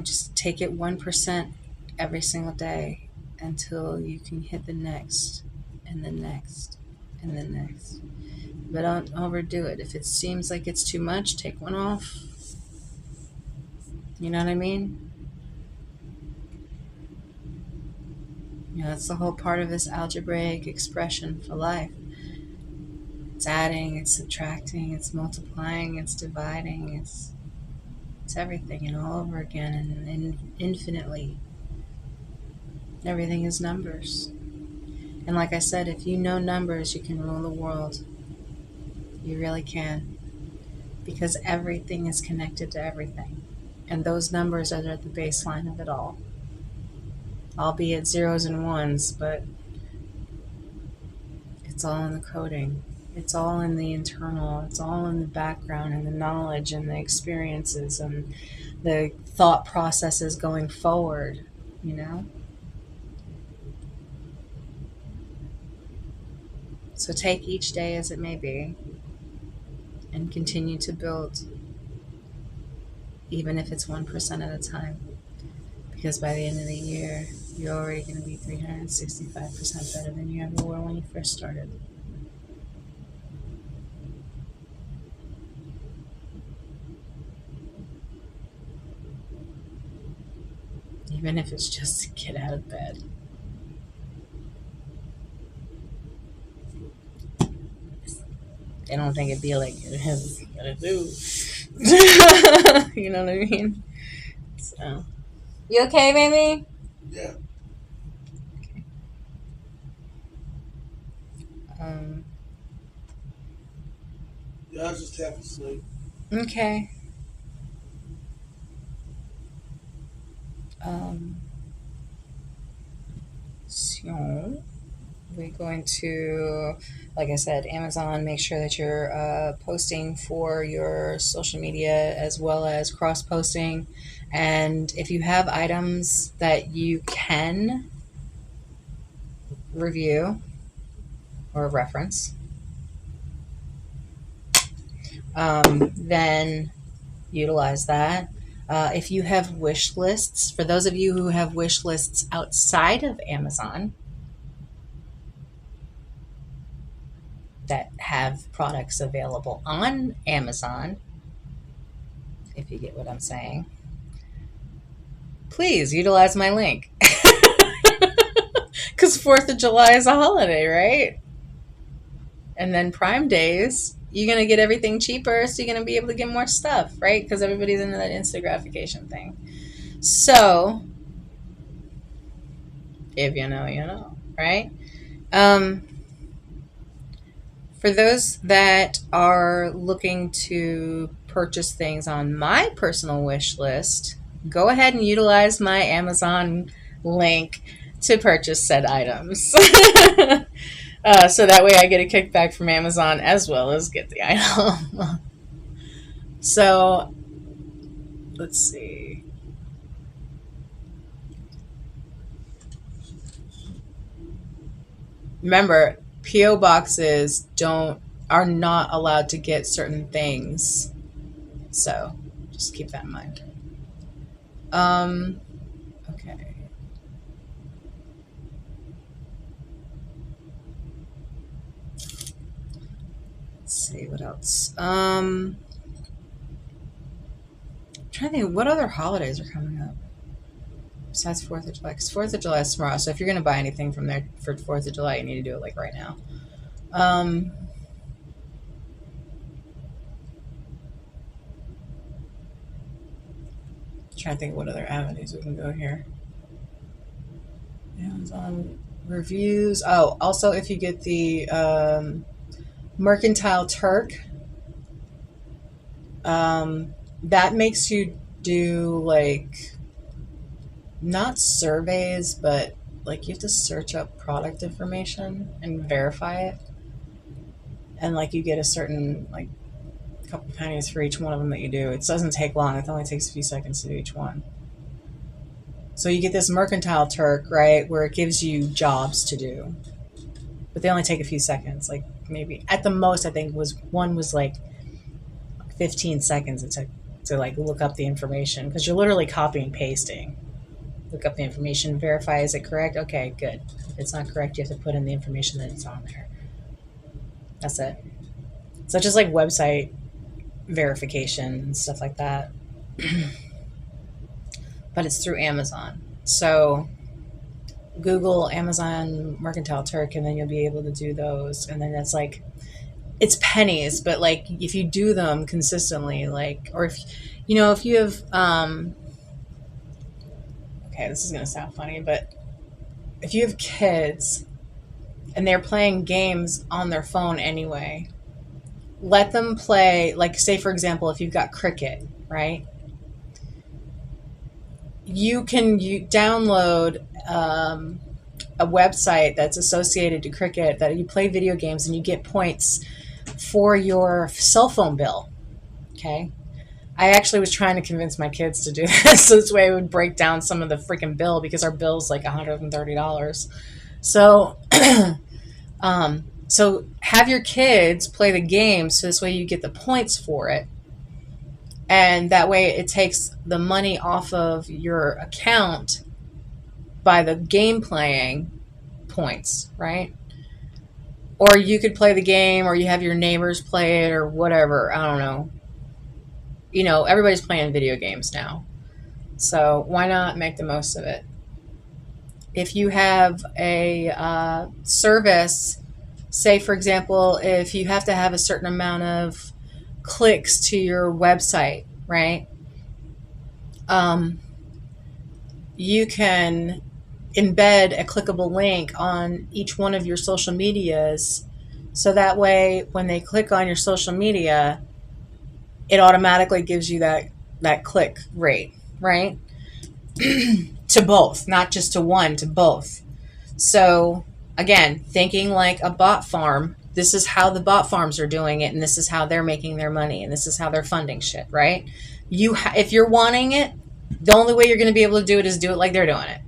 just take it 1% every single day until you can hit the next, and the next, and the next. But don't overdo it. If it seems like it's too much, take one off. You know what I mean? That's the whole part of this algebraic expression for life. It's adding, it's subtracting, it's multiplying, it's dividing, it's everything, and all over again, and infinitely. Everything is numbers. And like I said, if you know numbers, you can rule the world. You really can. Because everything is connected to everything. And those numbers are at the baseline of it all. Albeit zeros and ones, but it's all in the coding. It's all in the internal. It's all in the background and the knowledge and the experiences and the thought processes going forward, So take each day as it may be and continue to build, even if it's 1% at a time. Because by the end of the year, you're already going to be 365% better than you ever were when you first started. Even if it's just to get out of bed. I don't think it'd be like it has gotta do. You know what I mean? So, you okay, baby? Yeah. Okay. Yeah, I was just half asleep. Okay. So we're going to, like I said, Amazon, make sure that you're posting for your social media as well as cross posting. And if you have items that you can review or reference, then utilize that. If you have wish lists, for those of you who have wish lists outside of Amazon that have products available on Amazon, if you get what I'm saying, please utilize my link. Because 4th of July is a holiday, right? And then Prime Days, you're going to get everything cheaper, so you're going to be able to get more stuff, right? Because everybody's into that instant gratification thing. So, if you know, you know, right? For those that are looking to purchase things on my personal wish list, go ahead and utilize my Amazon link to purchase said items. So that way I get a kickback from Amazon as well as get the item. So, let's see. Remember, PO boxes are not allowed to get certain things. So just keep that in mind. Okay. Let's see what else. I'm trying to think what other holidays are coming up besides 4th of July. Because 4th of July is tomorrow. So if you're going to buy anything from there for 4th of July, you need to do it like right now. Trying to think what other avenues we can go here. Amazon reviews. Oh, also if you get the Mercantile Turk, that makes you do like not surveys, but like you have to search up product information and verify it, and like you get a certain like couple pennies for each one of them that you do. It doesn't take long. It only takes a few seconds to do each one. So you get this Mercantile Turk, right, where it gives you jobs to do, but they only take a few seconds. Like maybe at the most, I think was like 15 seconds it took to like look up the information, because you're literally copying and pasting. Look up the information, verify, is it correct? Okay, good. If it's not correct, you have to put in the information that it's on there. That's it. So just like website verification and stuff like that. But it's through Amazon. So Google Amazon Mercantile Turk, and then you'll be able to do those. And then it's like, it's pennies, but like if you do them consistently, like, or if you have, okay, this is going to sound funny, but if you have kids and they're playing games on their phone anyway, let them play, like, say, for example, if you've got cricket, right? You can download a website that's associated to cricket that you play video games and you get points for your cell phone bill, okay? I actually was trying to convince my kids to do this, so this way it would break down some of the freaking bill, because our bill's like $130. So, so have your kids play the game, so this way you get the points for it, and that way it takes the money off of your account by the game playing points, right? Or you could play the game, or you have your neighbors play it, or whatever. I don't know. Everybody's playing video games now. So why not make the most of it? If you have a service, say, for example, if you have to have a certain amount of clicks to your website, right? You can embed a clickable link on each one of your social medias, so that way when they click on your social media, it automatically gives you that click rate, right? To both, not just to one, to both. So again, thinking like a bot farm, this is how the bot farms are doing it, and this is how they're making their money, and this is how they're funding shit, right? If you're wanting it, the only way you're going to be able to do it is do it like they're doing it,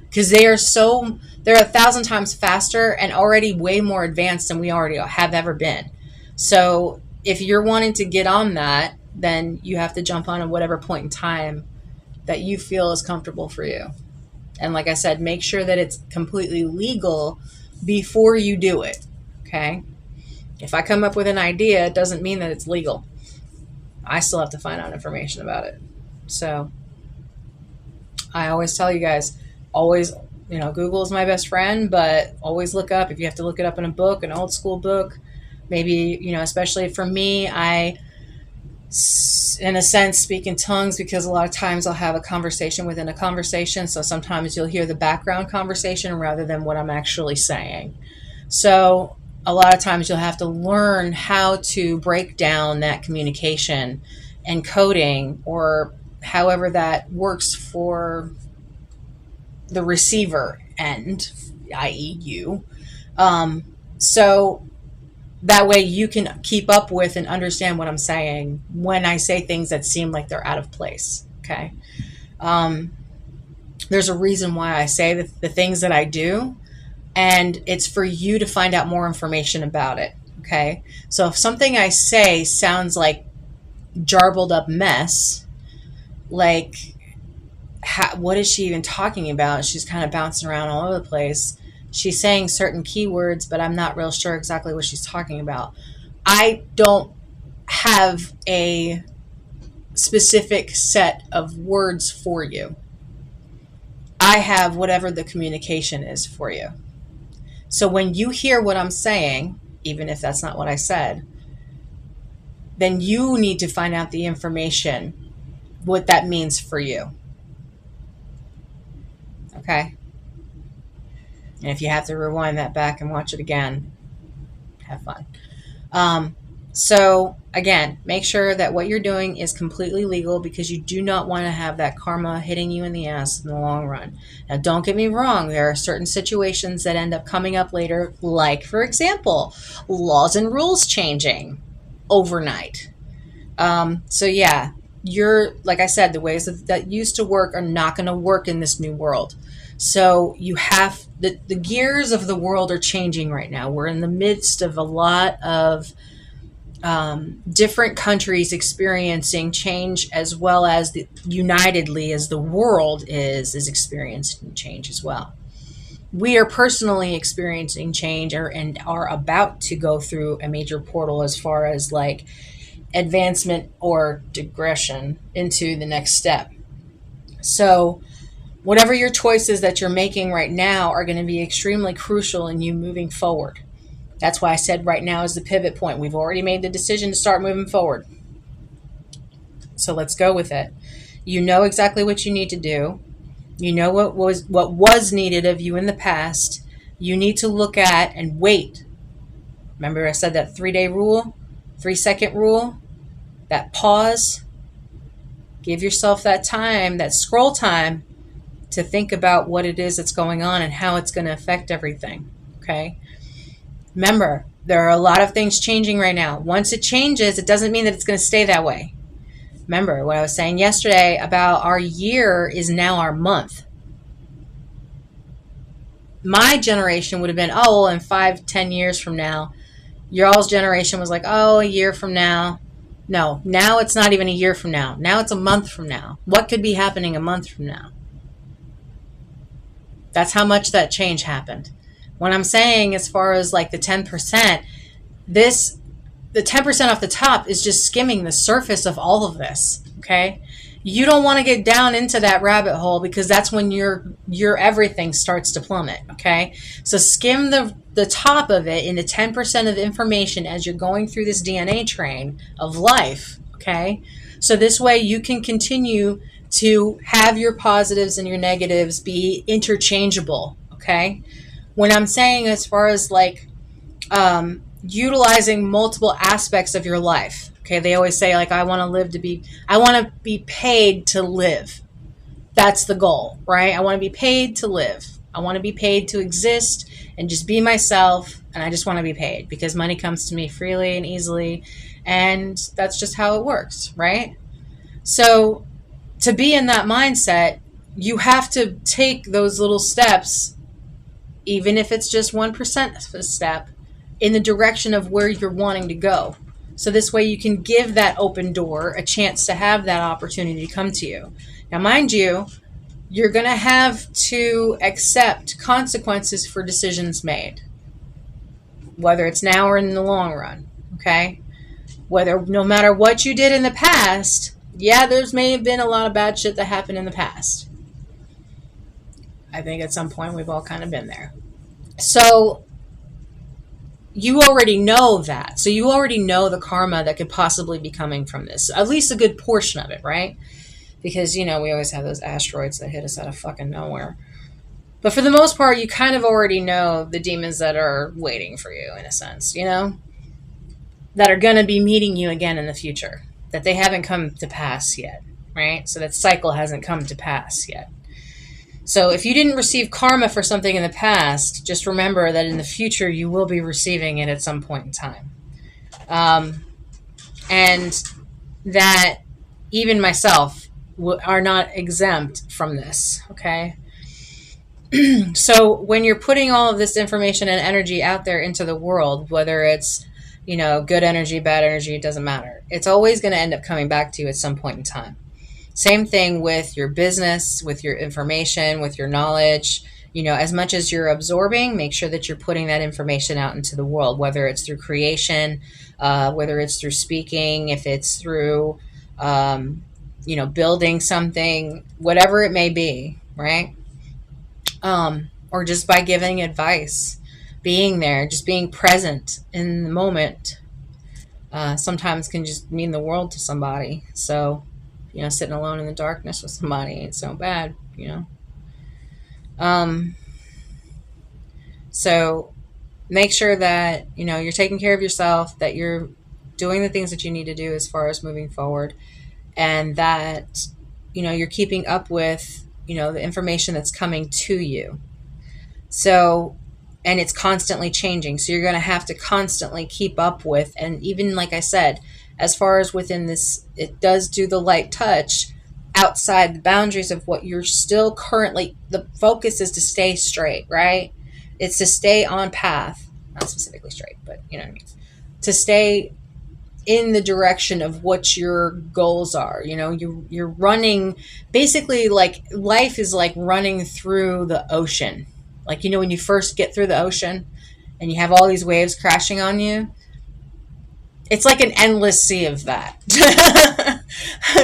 because they're 1,000 times faster and already way more advanced than we already have ever been. So if you're wanting to get on that, then you have to jump on at whatever point in time that you feel is comfortable for you. And like I said, make sure that it's completely legal before you do it, okay? If I come up with an idea, it doesn't mean that it's legal. I still have to find out information about it. So I always tell you guys, always, Google is my best friend, but always look up. If you have to look it up in a book, an old school book, maybe, especially for me, I, in a sense, speak in tongues, because a lot of times I'll have a conversation within a conversation. So sometimes you'll hear the background conversation rather than what I'm actually saying. So a lot of times you'll have to learn how to break down that communication and coding, or however that works for the receiver end, i.e. you. So that way you can keep up with and understand what I'm saying when I say things that seem like they're out of place, okay? There's a reason why I say the things that I do, and it's for you to find out more information about it. Okay? So if something I say sounds like jarbled up mess, like, what is she even talking about? She's kind of bouncing around all over the place. She's saying certain keywords, but I'm not real sure exactly what she's talking about. I don't have a specific set of words for you. I have whatever the communication is for you. So when you hear what I'm saying, even if that's not what I said, then you need to find out the information, what that means for you. Okay? And if you have to rewind that back and watch it again, have fun. So again, make sure that what you're doing is completely legal, because you do not want to have that karma hitting you in the ass in the long run. Now, don't get me wrong. There are certain situations that end up coming up later, like, for example, laws and rules changing overnight. So yeah, like I said, the ways that used to work are not going to work in this new world. So you have the gears of the world are changing right now. We're in the midst of a lot of different countries experiencing change, as well as unitedly as the world is experiencing change as well. We are personally experiencing change and are about to go through a major portal as far as like advancement or digression into the next step. So whatever your choices that you're making right now are going to be extremely crucial in you moving forward. That's why I said right now is the pivot point. We've already made the decision to start moving forward. So let's go with it. You know exactly what you need to do. You know what was needed of you in the past. You need to look at and wait. Remember I said that 3-day rule, 3-second rule, that pause. Give yourself that time, that scroll time, to think about what it is that's going on and how it's going to affect everything. Okay? Remember, there are a lot of things changing right now. Once it changes, it doesn't mean that it's going to stay that way. Remember what I was saying yesterday about our year is now our month. My generation would have been, oh, well, in 5-10 years from now. Your all's generation was like, oh, a year from now. No, now it's not even a year from now. Now it's a month from now. What could be happening a month from now? That's how much that change happened. When I'm saying as far as like the 10%, the 10% off the top is just skimming the surface of all of this, okay? You don't want to get down into that rabbit hole, because that's when your everything starts to plummet, okay? So skim the top of it into 10% of information as you're going through this DNA train of life, okay? So this way you can continue to have your positives and your negatives be interchangeable, okay? When I'm saying as far as like utilizing multiple aspects of your life, okay, they always say like, I want to be paid to live. That's the goal, right? I want to be paid to live. I want to be paid to exist and just be myself, and I just want to be paid because money comes to me freely and easily, and that's just how it works, right? So to be in that mindset, you have to take those little steps, even if it's just 1% of a step, in the direction of where you're wanting to go. So this way you can give that open door a chance to have that opportunity to come to you. Now, mind you, you're going to have to accept consequences for decisions made, whether it's now or in the long run, okay? No matter what you did in the past, yeah, there's may have been a lot of bad shit that happened in the past. I think at some point we've all kind of been there. So you already know that. So you already know the karma that could possibly be coming from this, at least a good portion of it, right? Because, we always have those asteroids that hit us out of fucking nowhere. But for the most part, you kind of already know the demons that are waiting for you, in a sense, that are going to be meeting you again in the future, that they haven't come to pass yet, right? So that cycle hasn't come to pass yet. So if you didn't receive karma for something in the past, just remember that in the future you will be receiving it at some point in time. And that even myself are not exempt from this, okay? So when you're putting all of this information and energy out there into the world, whether it's, good energy, bad energy, it doesn't matter. It's always going to end up coming back to you at some point in time. Same thing with your business, with your information, with your knowledge. As much as you're absorbing, make sure that you're putting that information out into the world, whether it's through creation, whether it's through speaking, if it's through, building something, whatever it may be, right? Or just by giving advice, being there, just being present in the moment, sometimes can just mean the world to somebody. So, sitting alone in the darkness with somebody ain't so bad. Um, so make sure that, you're taking care of yourself, that you're doing the things that you need to do as far as moving forward, and that, you're keeping up with, the information that's coming to you. So, and it's constantly changing. So you're going to have to constantly keep up with, and even like I said, as far as within this, it does do the light touch outside the boundaries of what you're still currently, the focus is to stay straight, right? It's to stay on path, not specifically straight, but you know what I mean? To stay in the direction of what your goals are. You're running, basically, like life is like running through the ocean. Like, when you first get through the ocean and you have all these waves crashing on you, it's like an endless sea of that.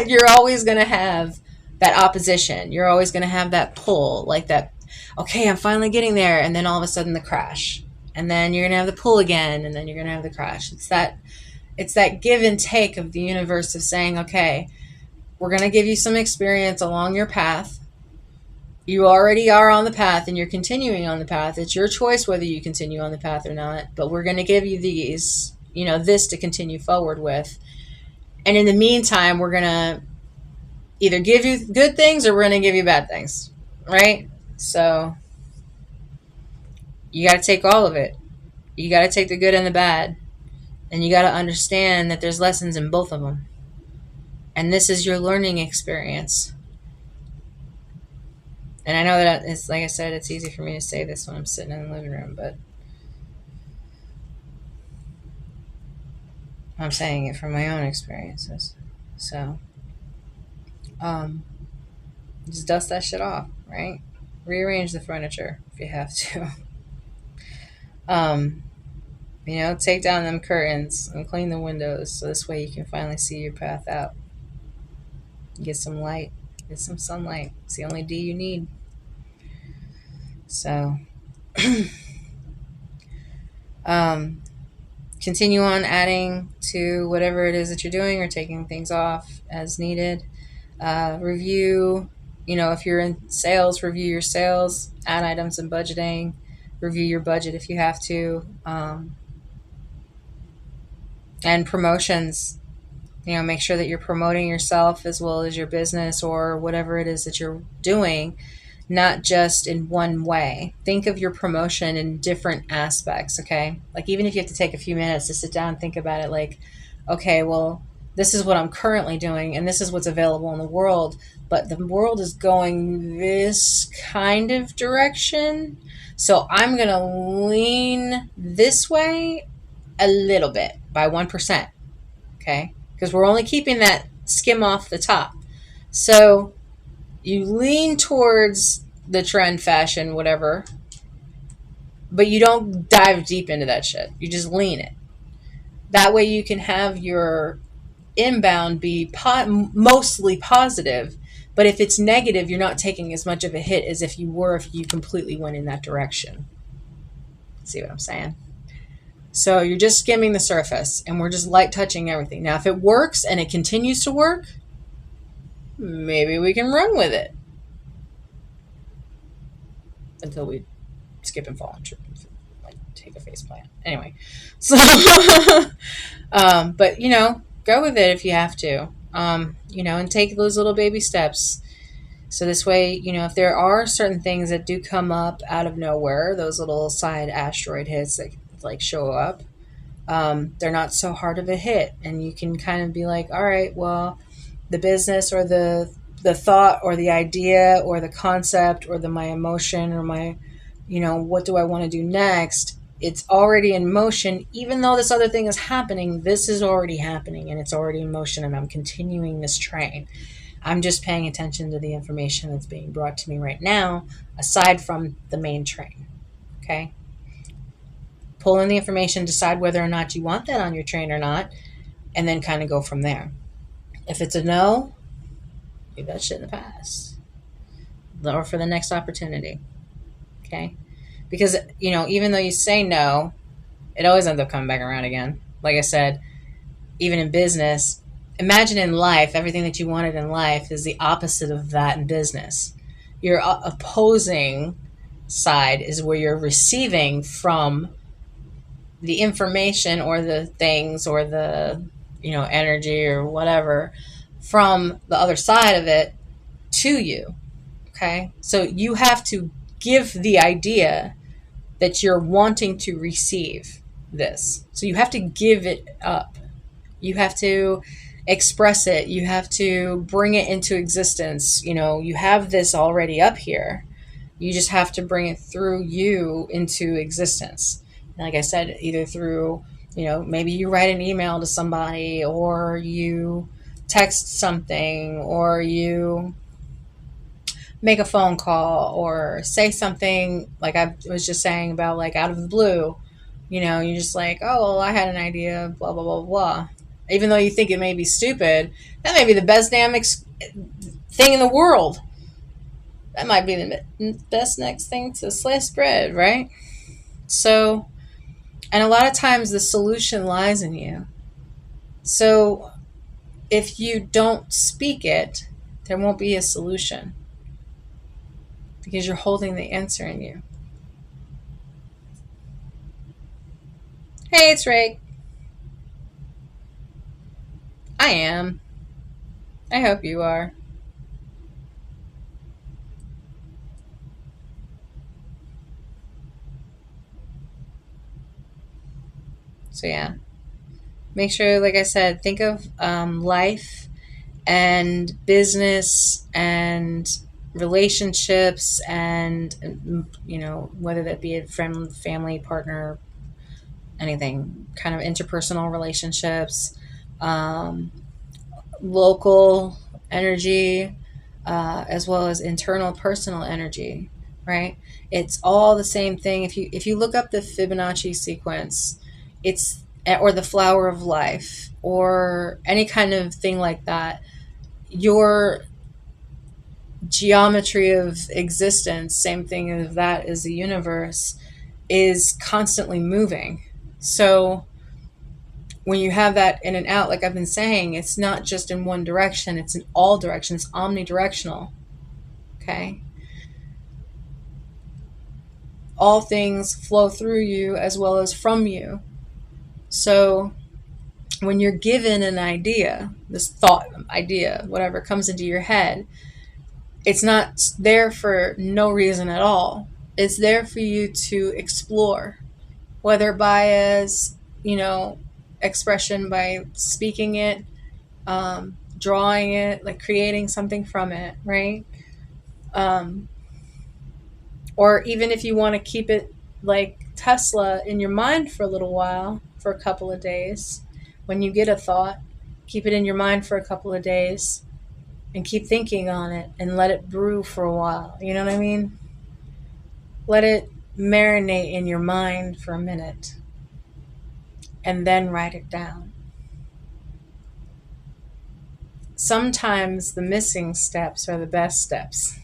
You're always going to have that opposition. You're always going to have that pull, like that, okay, I'm finally getting there. And then all of a sudden the crash. And then you're going to have the pull again. And then you're going to have the crash. It's that give and take of the universe of saying, okay, we're going to give you some experience along your path. You already are on the path and you're continuing on the path. It's your choice whether you continue on the path or not. But we're going to give you these, this to continue forward with. And in the meantime, we're going to either give you good things or we're going to give you bad things. Right? So you got to take all of it. You got to take the good and the bad. And you got to understand that there's lessons in both of them. And this is your learning experience. And I know that it's, like I said, it's easy for me to say this when I'm sitting in the living room, but I'm saying it from my own experiences. So, just dust that shit off, right? Rearrange the furniture if you have to. Take down them curtains and clean the windows so this way you can finally see your path out. Get some light, get some sunlight. It's the only D you need. So, continue on adding to whatever it is that you're doing or taking things off as needed. Review, if you're in sales, review your sales, add items in budgeting, review your budget if you have to. And promotions, make sure that you're promoting yourself as well as your business or whatever it is that you're doing, not just in one way. Think of your promotion in different aspects, okay? Like, even if you have to take a few minutes to sit down and think about it, like, okay, well, this is what I'm currently doing and this is what's available in the world, but the world is going this kind of direction, so I'm going to lean this way a little bit by 1%, okay? Because we're only keeping that skim off the top. So you lean towards the trend, fashion, whatever, but you don't dive deep into that shit. You just lean it. That way you can have your inbound be mostly positive, but if it's negative, you're not taking as much of a hit as if you were if you completely went in that direction. See what I'm saying? So you're just skimming the surface and we're just light touching everything. Now, if it works and it continues to work, maybe we can run with it until we skip and fall and trip and like take a face plant. Anyway, so but go with it if you have to. And take those little baby steps. So this way, if there are certain things that do come up out of nowhere, those little side asteroid hits that like show up, they're not so hard of a hit, and you can kind of be like, all right, well, the business or the the thought or the idea or the concept or my emotion or my, what do I want to do next? It's already in motion. Even though this other thing is happening, this is already happening and it's already in motion, and I'm continuing this train. I'm just paying attention to the information that's being brought to me right now, aside from the main train. Okay? Pull in the information, decide whether or not you want that on your train or not, and then kind of go from there. If it's a no, leave that shit in the past. Or for the next opportunity. Okay? Because, even though you say no, it always ends up coming back around again. Like I said, even in business, imagine in life, everything that you wanted in life is the opposite of that in business. Your opposing side is where you're receiving from the information or the things or the, energy or whatever from the other side of it to you. Okay? So you have to give the idea that you're wanting to receive this. So you have to give it up. You have to express it. You have to bring it into existence. You have this already up here. You just have to bring it through you into existence. And like I said, either through, maybe you write an email to somebody, or you text something, or you make a phone call, or say something like I was just saying about, like, out of the blue. You're just like, oh, well, I had an idea, blah, blah, blah, blah. Even though you think it may be stupid, that may be the best damn thing in the world. That might be the best next thing to sliced bread, right? So, and a lot of times the solution lies in you. So if you don't speak it, there won't be a solution, because you're holding the answer in you. Hey, it's Ray. I am. I hope you are. So yeah, make sure, like I said, think of life and business and relationships and, whether that be a friend, family, partner, anything, kind of interpersonal relationships, local energy, as well as internal personal energy, right? It's all the same thing. If you look up the Fibonacci sequence, it's, or the flower of life, or any kind of thing like that, your geometry of existence, same thing as that is the universe, is constantly moving. So when you have that in and out, like I've been saying, it's not just in one direction, it's in all directions. It's omnidirectional. Okay? All things flow through you as well as from you. So when you're given an idea, this thought, idea, whatever comes into your head, it's not there for no reason at all. It's there for you to explore, whether by as, expression, by speaking it, drawing it, like creating something from it, right? Or even if you want to keep it like Tesla in your mind for a little while, for a couple of days, when you get a thought, keep it in your mind for a couple of days and keep thinking on it and let it brew for a while. You know what I mean? Let it marinate in your mind for a minute and then write it down. Sometimes the missing steps are the best steps,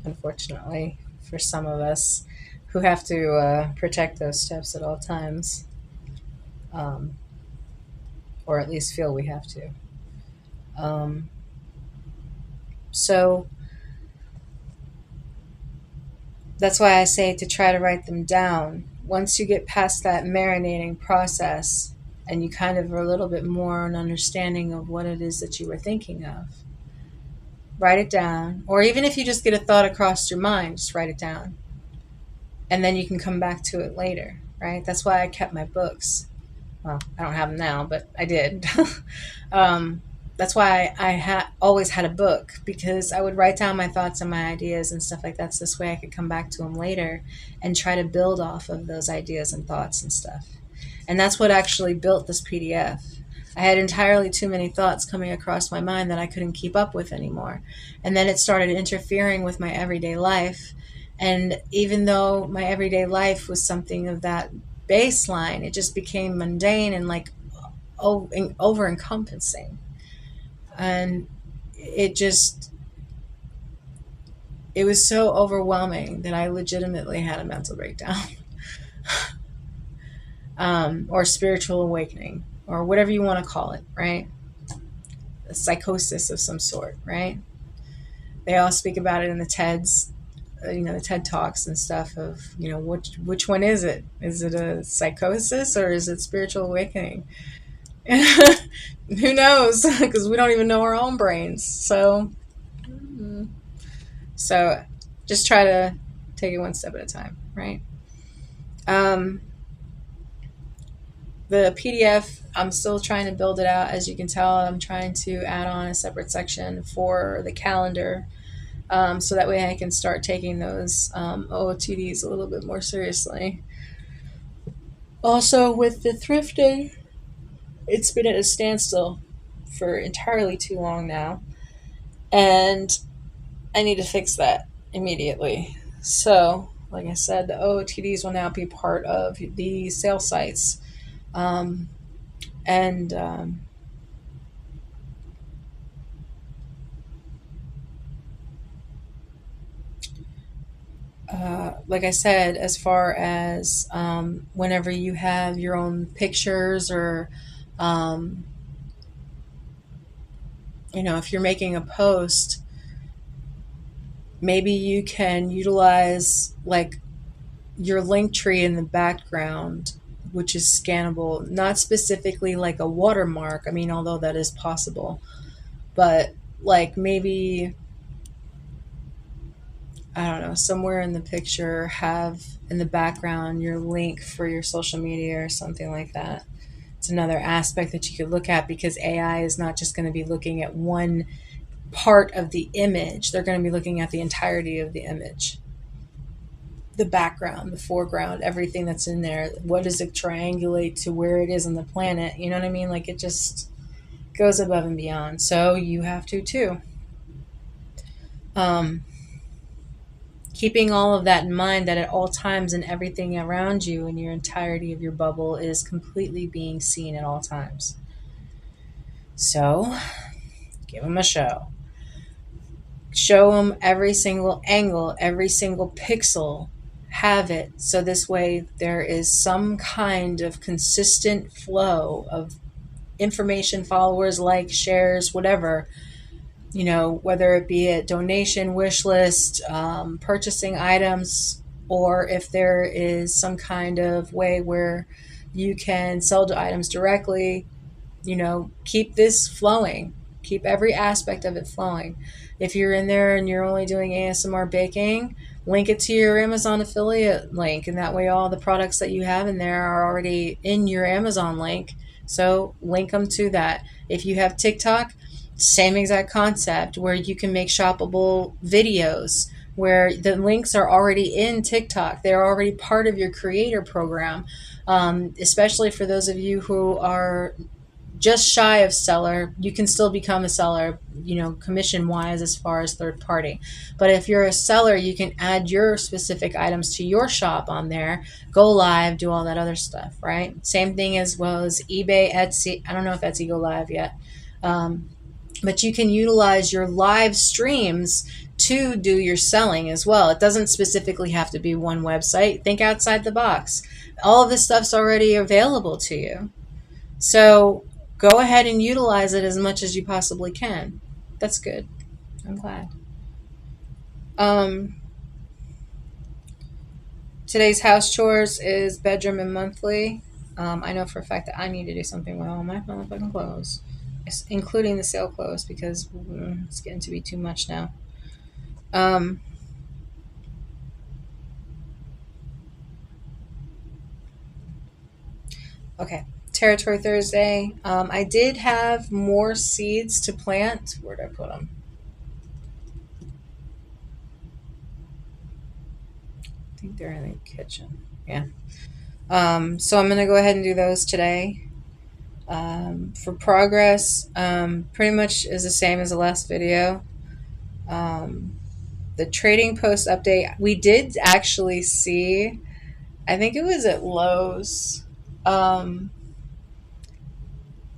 unfortunately, for some of us who have to protect those steps at all times, or at least feel we have to. So that's why I say to try to write them down. Once you get past that marinating process and you kind of are a little bit more an understanding of what it is that you were thinking of, write it down. Or even if you just get a thought across your mind, just write it down. And then you can come back to it later, right? That's why I kept my books. Well, I don't have them now, but I did. that's why I always had a book, because I would write down my thoughts and my ideas and stuff like that. So this way I could come back to them later and try to build off of those ideas and thoughts and stuff. And that's what actually built this PDF. I had entirely too many thoughts coming across my mind that I couldn't keep up with anymore. And then it started interfering with my everyday life. And even though my everyday life was something of that baseline, it just became mundane and like over encompassing. And it just, it was so overwhelming that I legitimately had a mental breakdown. Or spiritual awakening, or whatever you want to call it, right? A psychosis of some sort, right? They all speak about it in the TEDs, the TED Talks and stuff of, which one is it? Is it a psychosis or is it spiritual awakening? Who knows? Because we don't even know our own brains. So just try to take it one step at a time, right? The PDF, I'm still trying to build it out. As you can tell, I'm trying to add on a separate section for the calendar, so that way I can start taking those OOTDs a little bit more seriously. Also, with the thrifting, it's been at a standstill for entirely too long now, and I need to fix that immediately. So, like I said, the OOTDs will now be part of the sale sites. And like I said, as far as whenever you have your own pictures, or um, if you're making a post, maybe you can utilize like your link tree in the background, which is scannable, not specifically like a watermark. I mean, although that is possible, but like maybe, I don't know, somewhere in the picture have in the background your link for your social media or something like that. It's another aspect that you could look at, because AI is not just going to be looking at one part of the image. They're going to be looking at the entirety of the image. The background, the foreground, everything that's in there. What does it triangulate to where it is on the planet? You know what I mean? Like, it just goes above and beyond. So you have to too. Keeping all of that in mind, that at all times and everything around you and your entirety of your bubble is completely being seen at all times. So give them a show. Show them every single angle, every single pixel. Have it so this way there is some kind of consistent flow of information, followers, likes, shares, whatever, whether it be a donation, wish list, purchasing items, or if there is some kind of way where you can sell the items directly, keep this flowing. Keep every aspect of it flowing. If you're in there and you're only doing ASMR baking, link it to your Amazon affiliate link, and that way all the products that you have in there are already in your Amazon link. So link them to that. If you have TikTok, same exact concept, where you can make shoppable videos where the links are already in TikTok. They're already part of your creator program, especially for those of you who are just shy of seller. You can still become a seller, commission wise, as far as third party. But if you're a seller, you can add your specific items to your shop on there, go live, do all that other stuff, right? Same thing as well as eBay, Etsy. I don't know if Etsy go live yet. But you can utilize your live streams to do your selling as well. It doesn't specifically have to be one website. Think outside the box. All of this stuff's already available to you. So go ahead and utilize it as much as you possibly can. That's good. I'm glad. Today's house chores is bedroom and monthly. I know for a fact that I need to do something with all my motherfucking clothes, including the sale clothes, because it's getting to be too much now. Okay. Territory Thursday. I did have more seeds to plant. Where did I put them? I think they're in the kitchen. Yeah. So I'm going to go ahead and do those today. For progress, pretty much is the same as the last video. The trading post update, we did actually see, I think it was at Lowe's.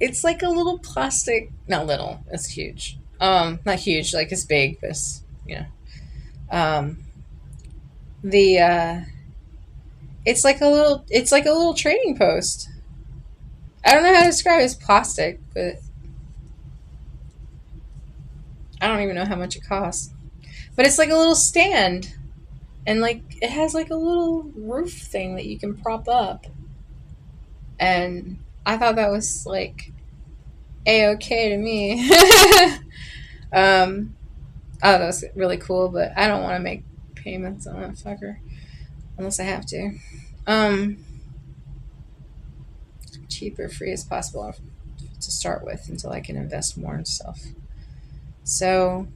It's like a little plastic, not little, it's huge. Not huge, like it's big, but it's, you know. The it's like a little trading post. I don't know how to describe it. It's plastic, but I don't even know how much it costs. But it's like a little stand, and like it has like a little roof thing that you can prop up. And I thought that was like a-okay to me. Oh, that was really cool, but I don't want to make payments on that fucker unless I have to. Cheap or free as possible to start with until I can invest more in stuff. So,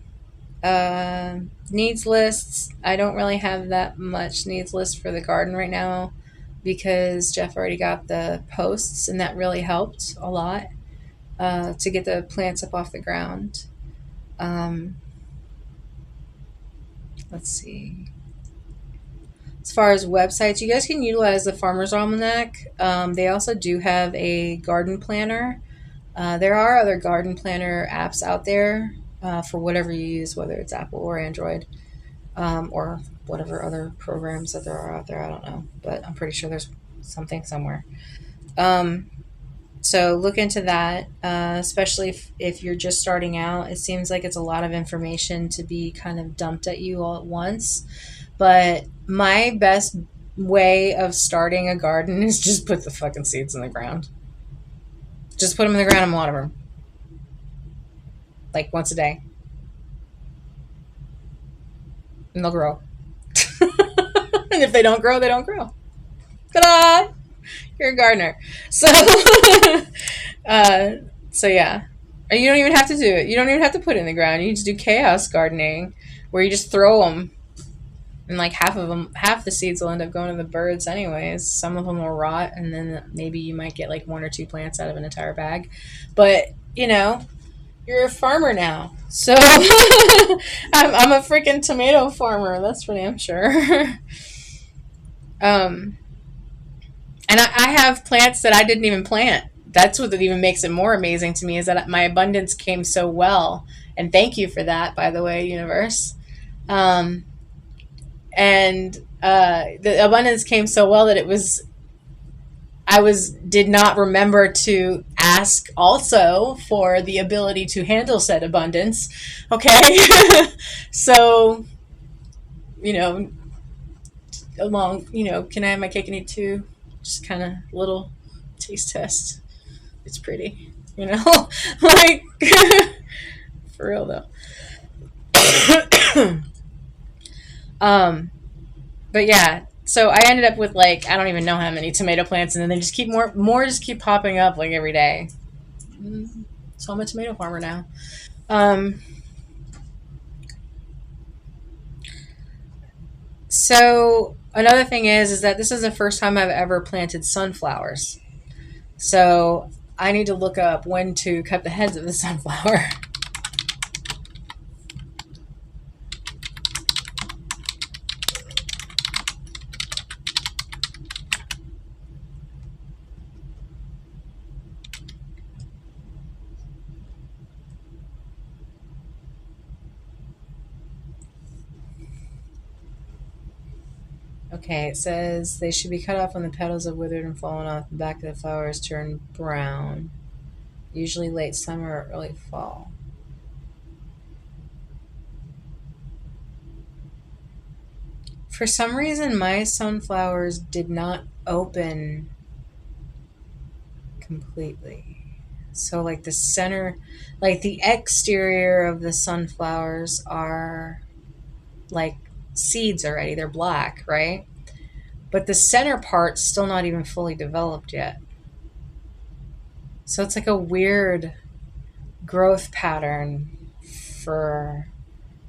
needs lists. I don't really have that much needs list for the garden right now because Jeff already got the posts, and that really helped a lot to get the plants up off the ground. Let's see. As far as websites, you guys can utilize the Farmer's Almanac. They also do have a garden planner. There are other garden planner apps out there for whatever you use, whether it's Apple or Android, or whatever other programs that there are out there. I don't know, but I'm pretty sure there's something somewhere. So look into that, especially if you're just starting out. It seems like it's a lot of information to be kind of dumped at you all at once. But my best way of starting a garden is just put the fucking seeds in the ground. Just put them in the ground and water them. Like once a day. And they'll grow. And if they don't grow, they don't grow. Ta-da! You're a gardener. So, so yeah. You don't even have to do it. You don't even have to put it in the ground. You just do chaos gardening where you just throw them. And like half the seeds will end up going to the birds anyways. Some of them will rot, and then maybe you might get like 1 or 2 plants out of an entire bag. But, you know, you're a farmer now. So I'm a freaking tomato farmer. That's for damn sure. And I have plants that I didn't even plant. That's what even makes it more amazing to me, is that my abundance came so well. And thank you for that, by the way, universe. And the abundance came so well that did not remember to ask also for the ability to handle said abundance. Okay. So, you know, can I have my cake and eat too? Just kind of little taste test. It's pretty, like for real though. But yeah, so I ended up with like, I don't even know how many tomato plants, and then they just keep more just keep popping up like every day. So I'm a tomato farmer now. So another thing is that this is the first time I've ever planted sunflowers. So I need to look up when to cut the heads of the sunflower. Okay, it says they should be cut off when the petals have withered and fallen off. The back of the flowers turn brown, usually late summer or early fall. For some reason, my sunflowers did not open completely. So like the center, like the exterior of the sunflowers are like seeds already. They're black, right? But the center part's still not even fully developed yet. So it's like a weird growth pattern for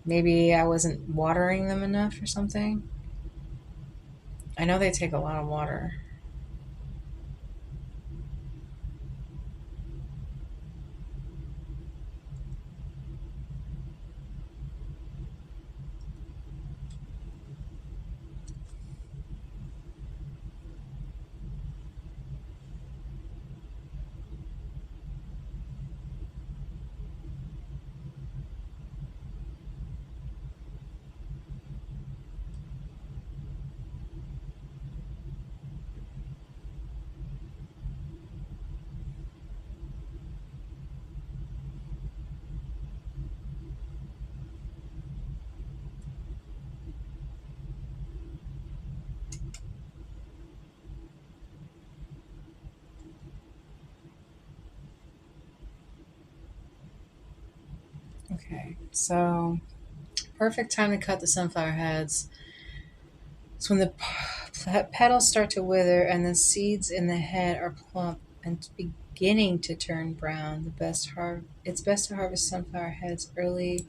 maybe I wasn't watering them enough or something. I know they take a lot of water. Okay, so perfect time to cut the sunflower heads. It's when the petals start to wither and the seeds in the head are plump and beginning to turn brown. It's best to harvest sunflower heads early.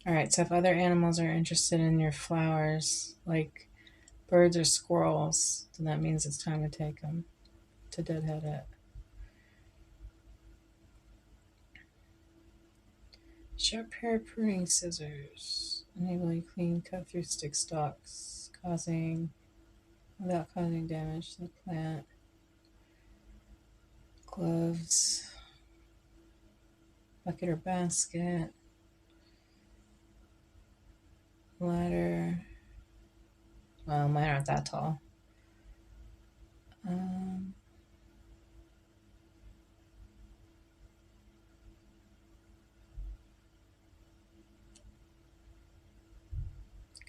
All right, so if other animals are interested in your flowers, like birds or squirrels, then that means it's time to take them to deadhead it. Sharp pair of pruning scissors enabling clean cut through stick stalks, without causing damage to the plant. Gloves, bucket or basket, ladder. Well, mine aren't that tall. Um,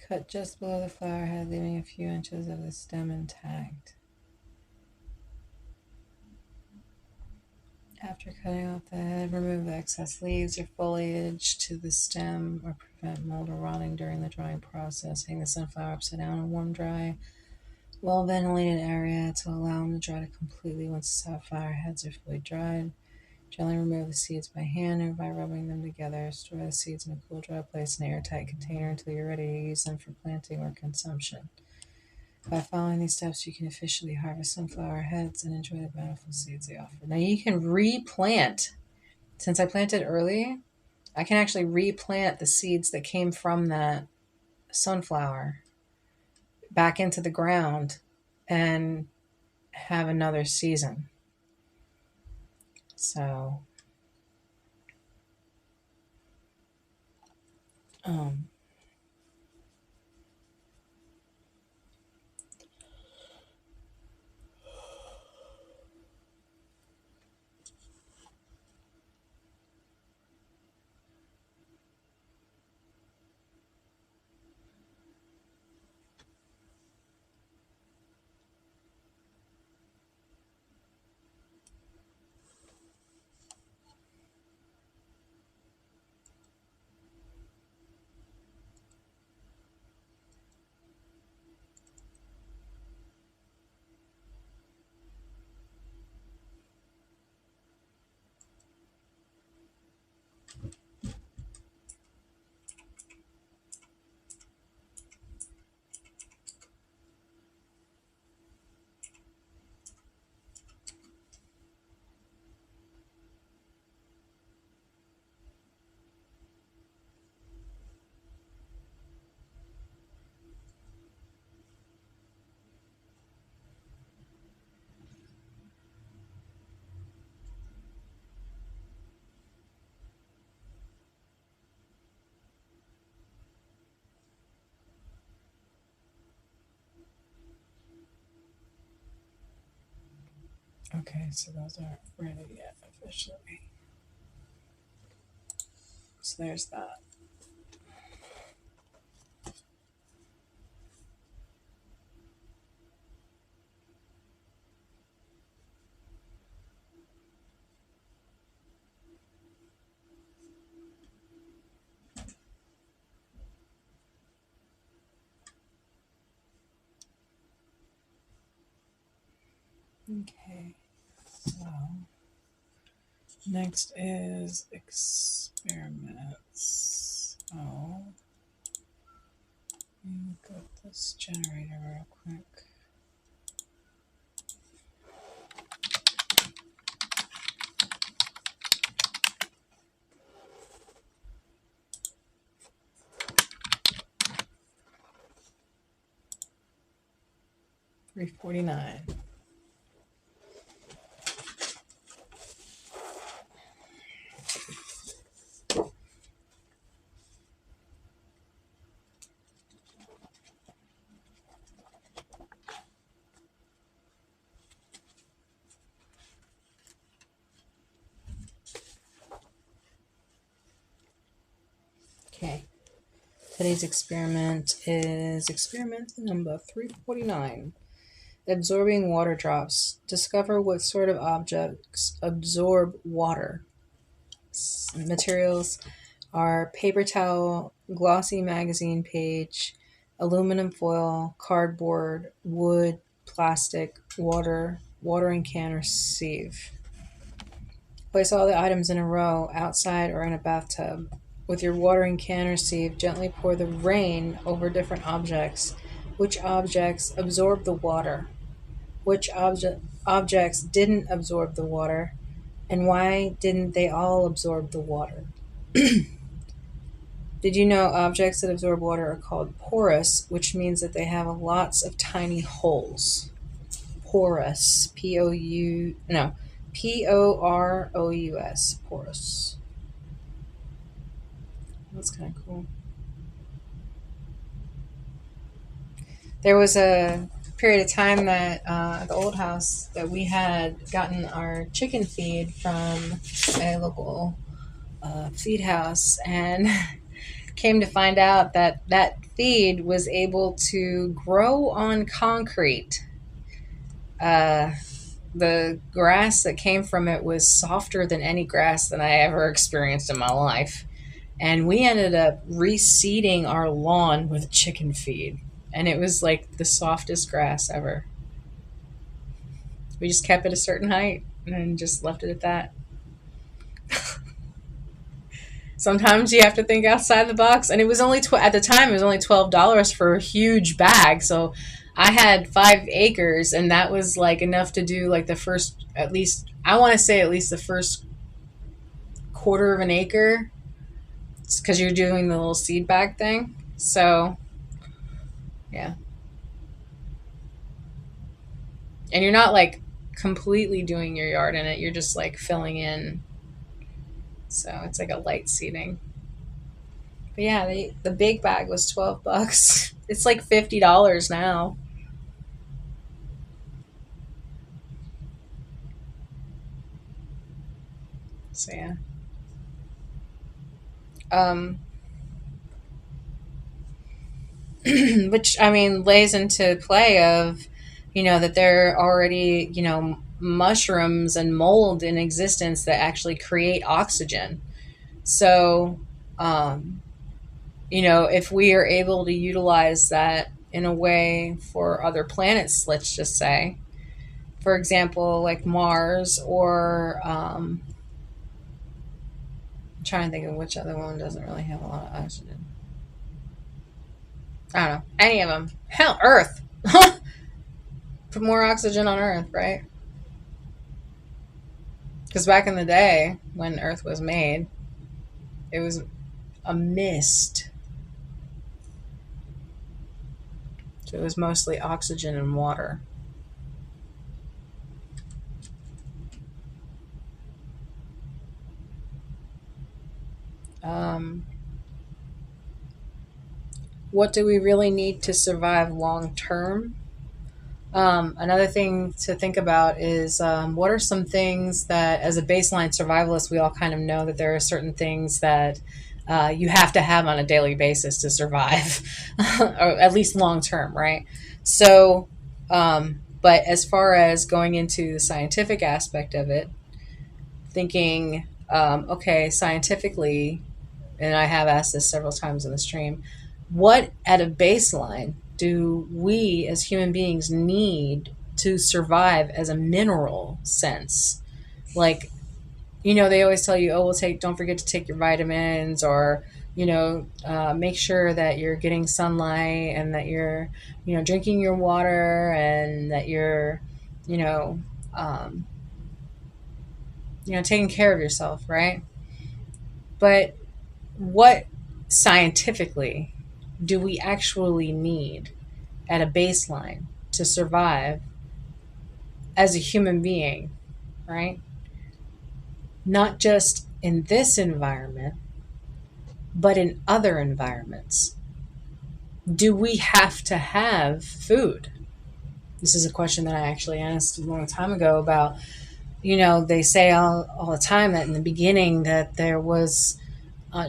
Cut just below the flower head, leaving a few inches of the stem intact. After cutting off the head, remove the excess leaves or foliage to the stem or prevent mold or rotting during the drying process. Hang the sunflower upside down in a warm, dry, well ventilated area to allow them to dry to completely. Once the sunflower heads are fully dried, gently remove the seeds by hand or by rubbing them together. Store the seeds in a cool, dry place in an airtight container until you're ready to use them for planting or consumption. By following these steps, you can officially harvest sunflower heads and enjoy the bountiful seeds they offer. Now, you can replant. Since I planted early, I can actually replant the seeds that came from that sunflower back into the ground and have another season. So, um, Okay, so those aren't ready yet officially. So there's that. Okay, so next is experiments. Oh, let me look at this generator real quick. $3.49. Okay. Today's experiment is experiment number 349. Absorbing water drops. Discover what sort of objects absorb water. Materials are paper towel, glossy magazine page, aluminum foil, cardboard, wood, plastic, water, watering can, or sieve. Place all the items in a row, outside or in a bathtub. With your watering can or sieve, gently pour the rain over different objects. Which objects absorb the water? Which objects didn't absorb the water? And why didn't they all absorb the water? Did you know objects that absorb water are called porous, which means that they have lots of tiny holes? Porous. Porous. Porous. That's kind of cool. There was a period of time that at the old house that we had gotten our chicken feed from a local feed house, and came to find out that that feed was able to grow on concrete. The grass that came from it was softer than any grass that I ever experienced in my life. And we ended up reseeding our lawn with chicken feed. And it was like the softest grass ever. We just kept it a certain height and just left it at that. Sometimes you have to think outside the box. And it was only, at the time, it was only $12 for a huge bag. So I had 5 acres, and that was like enough to do like the first, at least, I want to say at least the first quarter of an acre. It's because you're doing the little seed bag thing. So, yeah. And you're not like completely doing your yard in it. You're just like filling in. So it's like a light seeding. But yeah, the big bag was $12. It's like $50 now. So yeah. Which I mean lays into play of, that there are already, mushrooms and mold in existence that actually create oxygen. So, if we are able to utilize that in a way for other planets, let's just say, for example, like Mars, or I'm trying to think of which other one doesn't really have a lot of oxygen. I don't know. Any of them. Hell, Earth. Put more oxygen on Earth, right? Because back in the day, when Earth was made, it was a mist. So it was mostly oxygen and water. What do we really need to survive long term? Another thing to think about is what are some things that, as a baseline survivalist, we all kind of know that there are certain things that you have to have on a daily basis to survive, or at least long term, right? So, but as far as going into the scientific aspect of it, thinking, okay, scientifically, and I have asked this several times in the stream, what at a baseline do we as human beings need to survive as a mineral sense? Like, they always tell you, oh, don't forget to take your vitamins, or, make sure that you're getting sunlight, and that you're, drinking your water, and that you're, you know, um, taking care of yourself, right? But what scientifically do we actually need at a baseline to survive as a human being, right? Not just in this environment, but in other environments. Do we have to have food? This is a question that I actually asked a long time ago about, they say all the time that in the beginning that there was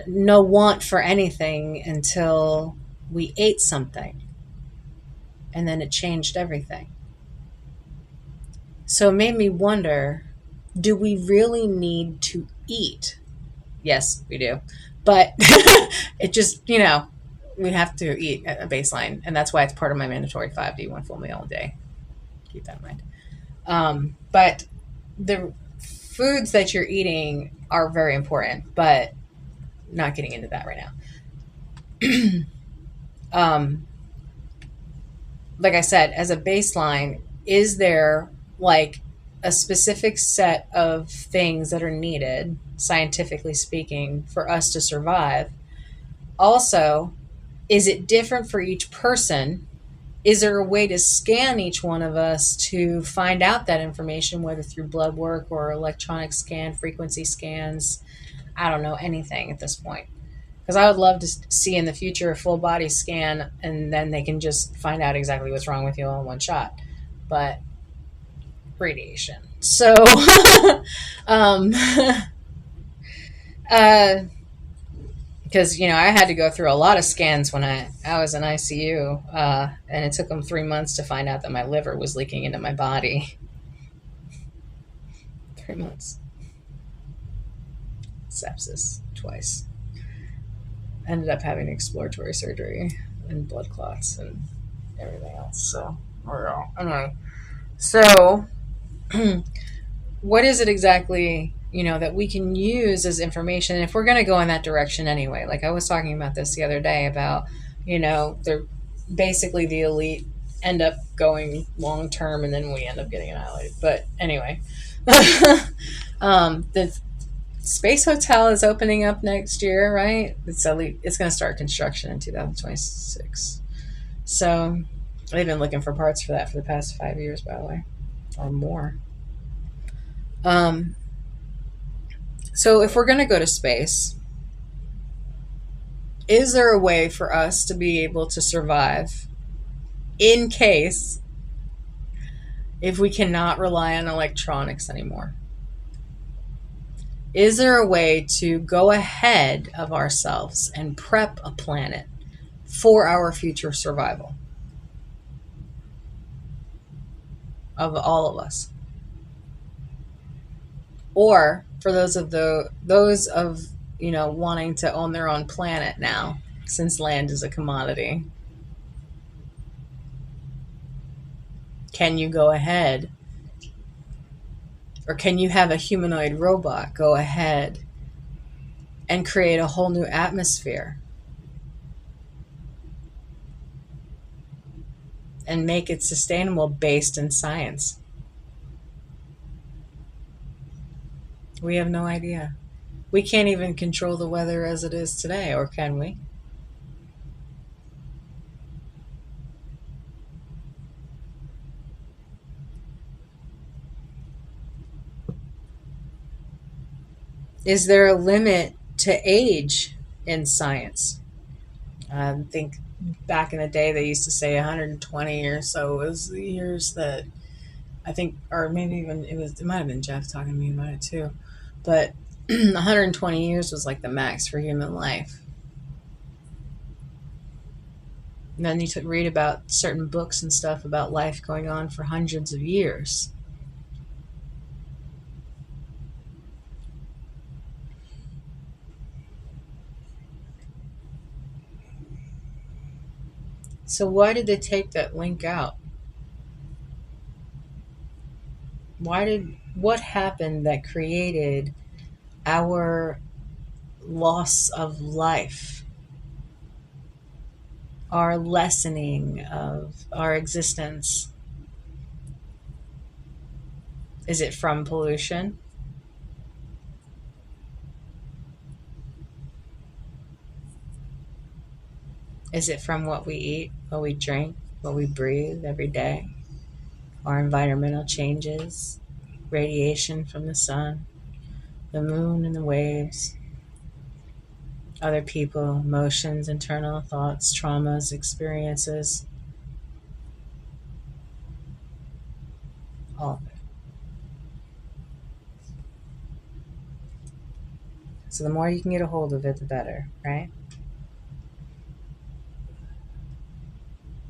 no want for anything until we ate something, and then it changed everything. So it made me wonder, do we really need to eat? Yes, we do. But it just, we have to eat at a baseline. And that's why it's part of my mandatory 5D, one full meal a day. Keep that in mind. But the foods that you're eating are very important, but not getting into that right now. Like I said, as a baseline, is there like a specific set of things that are needed, scientifically speaking, for us to survive? Also, is it different for each person? Is there a way to scan each one of us to find out that information, whether through blood work or electronic scan, frequency scans? I don't know anything at this point. Because I would love to see in the future a full body scan, and then they can just find out exactly what's wrong with you all in one shot. But radiation. So, because, I had to go through a lot of scans when I was in ICU, and it took them 3 months to find out that my liver was leaking into my body. 3 months. Sepsis, twice. Ended up having exploratory surgery and blood clots and everything else. So, anyway. So, what is it exactly, that we can use as information if we're going to go in that direction anyway? Like I was talking about this the other day about, they're basically the elite end up going long term, and then we end up getting annihilated. But anyway, the Space Hotel is opening up next year, right? It's going to start construction in 2026. So they've been looking for parts for that for the past 5 years, by the way, or more. So if we're going to go to space, is there a way for us to be able to survive in case if we cannot rely on electronics anymore? Is there a way to go ahead of ourselves and prep a planet for our future survival of all of us? Or for those of wanting to own their own planet now, since land is a commodity, can you go ahead? Or can you have a humanoid robot go ahead and create a whole new atmosphere and make it sustainable based in science? We have no idea. We can't even control the weather as it is today, or can we? Is there a limit to age in science? I think back in the day, they used to say 120 or so was the years that I think, or maybe even it might have been Jeff talking to me about it too. But 120 years was like the max for human life. And then you read about certain books and stuff about life going on for hundreds of years. So why did they take that link out? What happened that created our loss of life, our lessening of our existence? Is it from pollution? Is it from what we eat, what we drink, what we breathe every day? Our environmental changes, radiation from the sun, the moon and the waves, other people, emotions, internal thoughts, traumas, experiences, all of it. So the more you can get a hold of it, the better, right?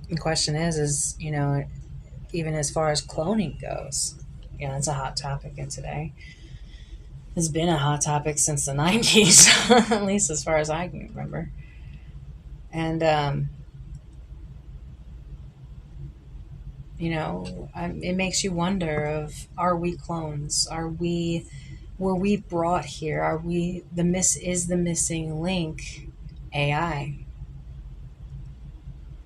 The question is, even as far as cloning goes, it's a hot topic in today. It's been a hot topic since the 90s, at least as far as I can remember. And, it makes you wonder of, are we clones? Were we brought here? Are we, is the missing link AI?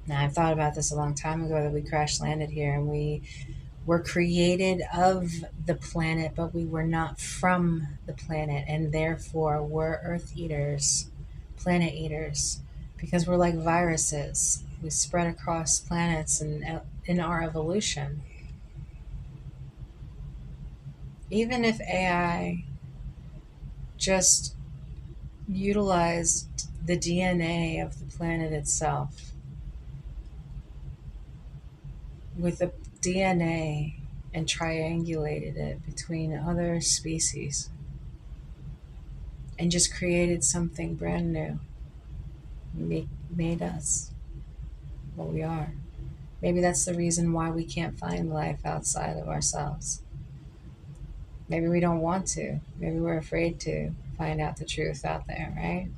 Now, I've thought about this a long time ago that we crash landed here and we were created of the planet, but we were not from the planet, and therefore we're Earth eaters, planet eaters, because we're like viruses. We spread across planets and in our evolution. Even if AI just utilized the DNA of the planet itself, with the DNA, and triangulated it between other species and just created something brand new, made us what we are. Maybe that's the reason why we can't find life outside of ourselves. Maybe we don't want to. Maybe we're afraid to find out the truth out there, right?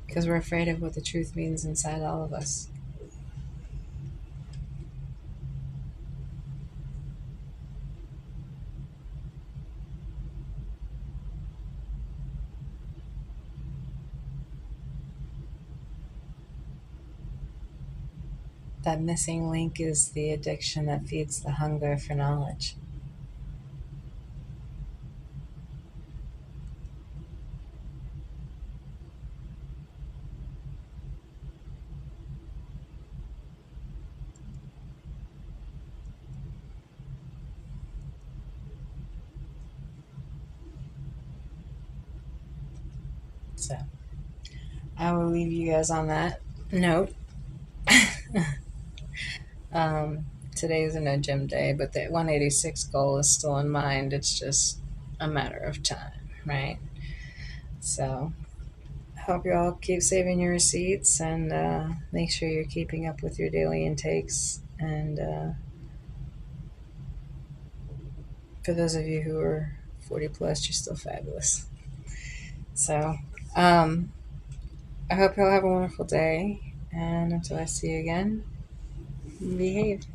Because we're afraid of what the truth means inside all of us. That missing link is the addiction that feeds the hunger for knowledge. So I will leave you guys on that note. Today is a no gym day, but the 186 goal is still in mind. It's just a matter of time, right? So I hope you all keep saving your receipts and make sure you're keeping up with your daily intakes. And for those of you who are 40 plus, you're still fabulous. So I hope you all have a wonderful day. And until I see you again, behave.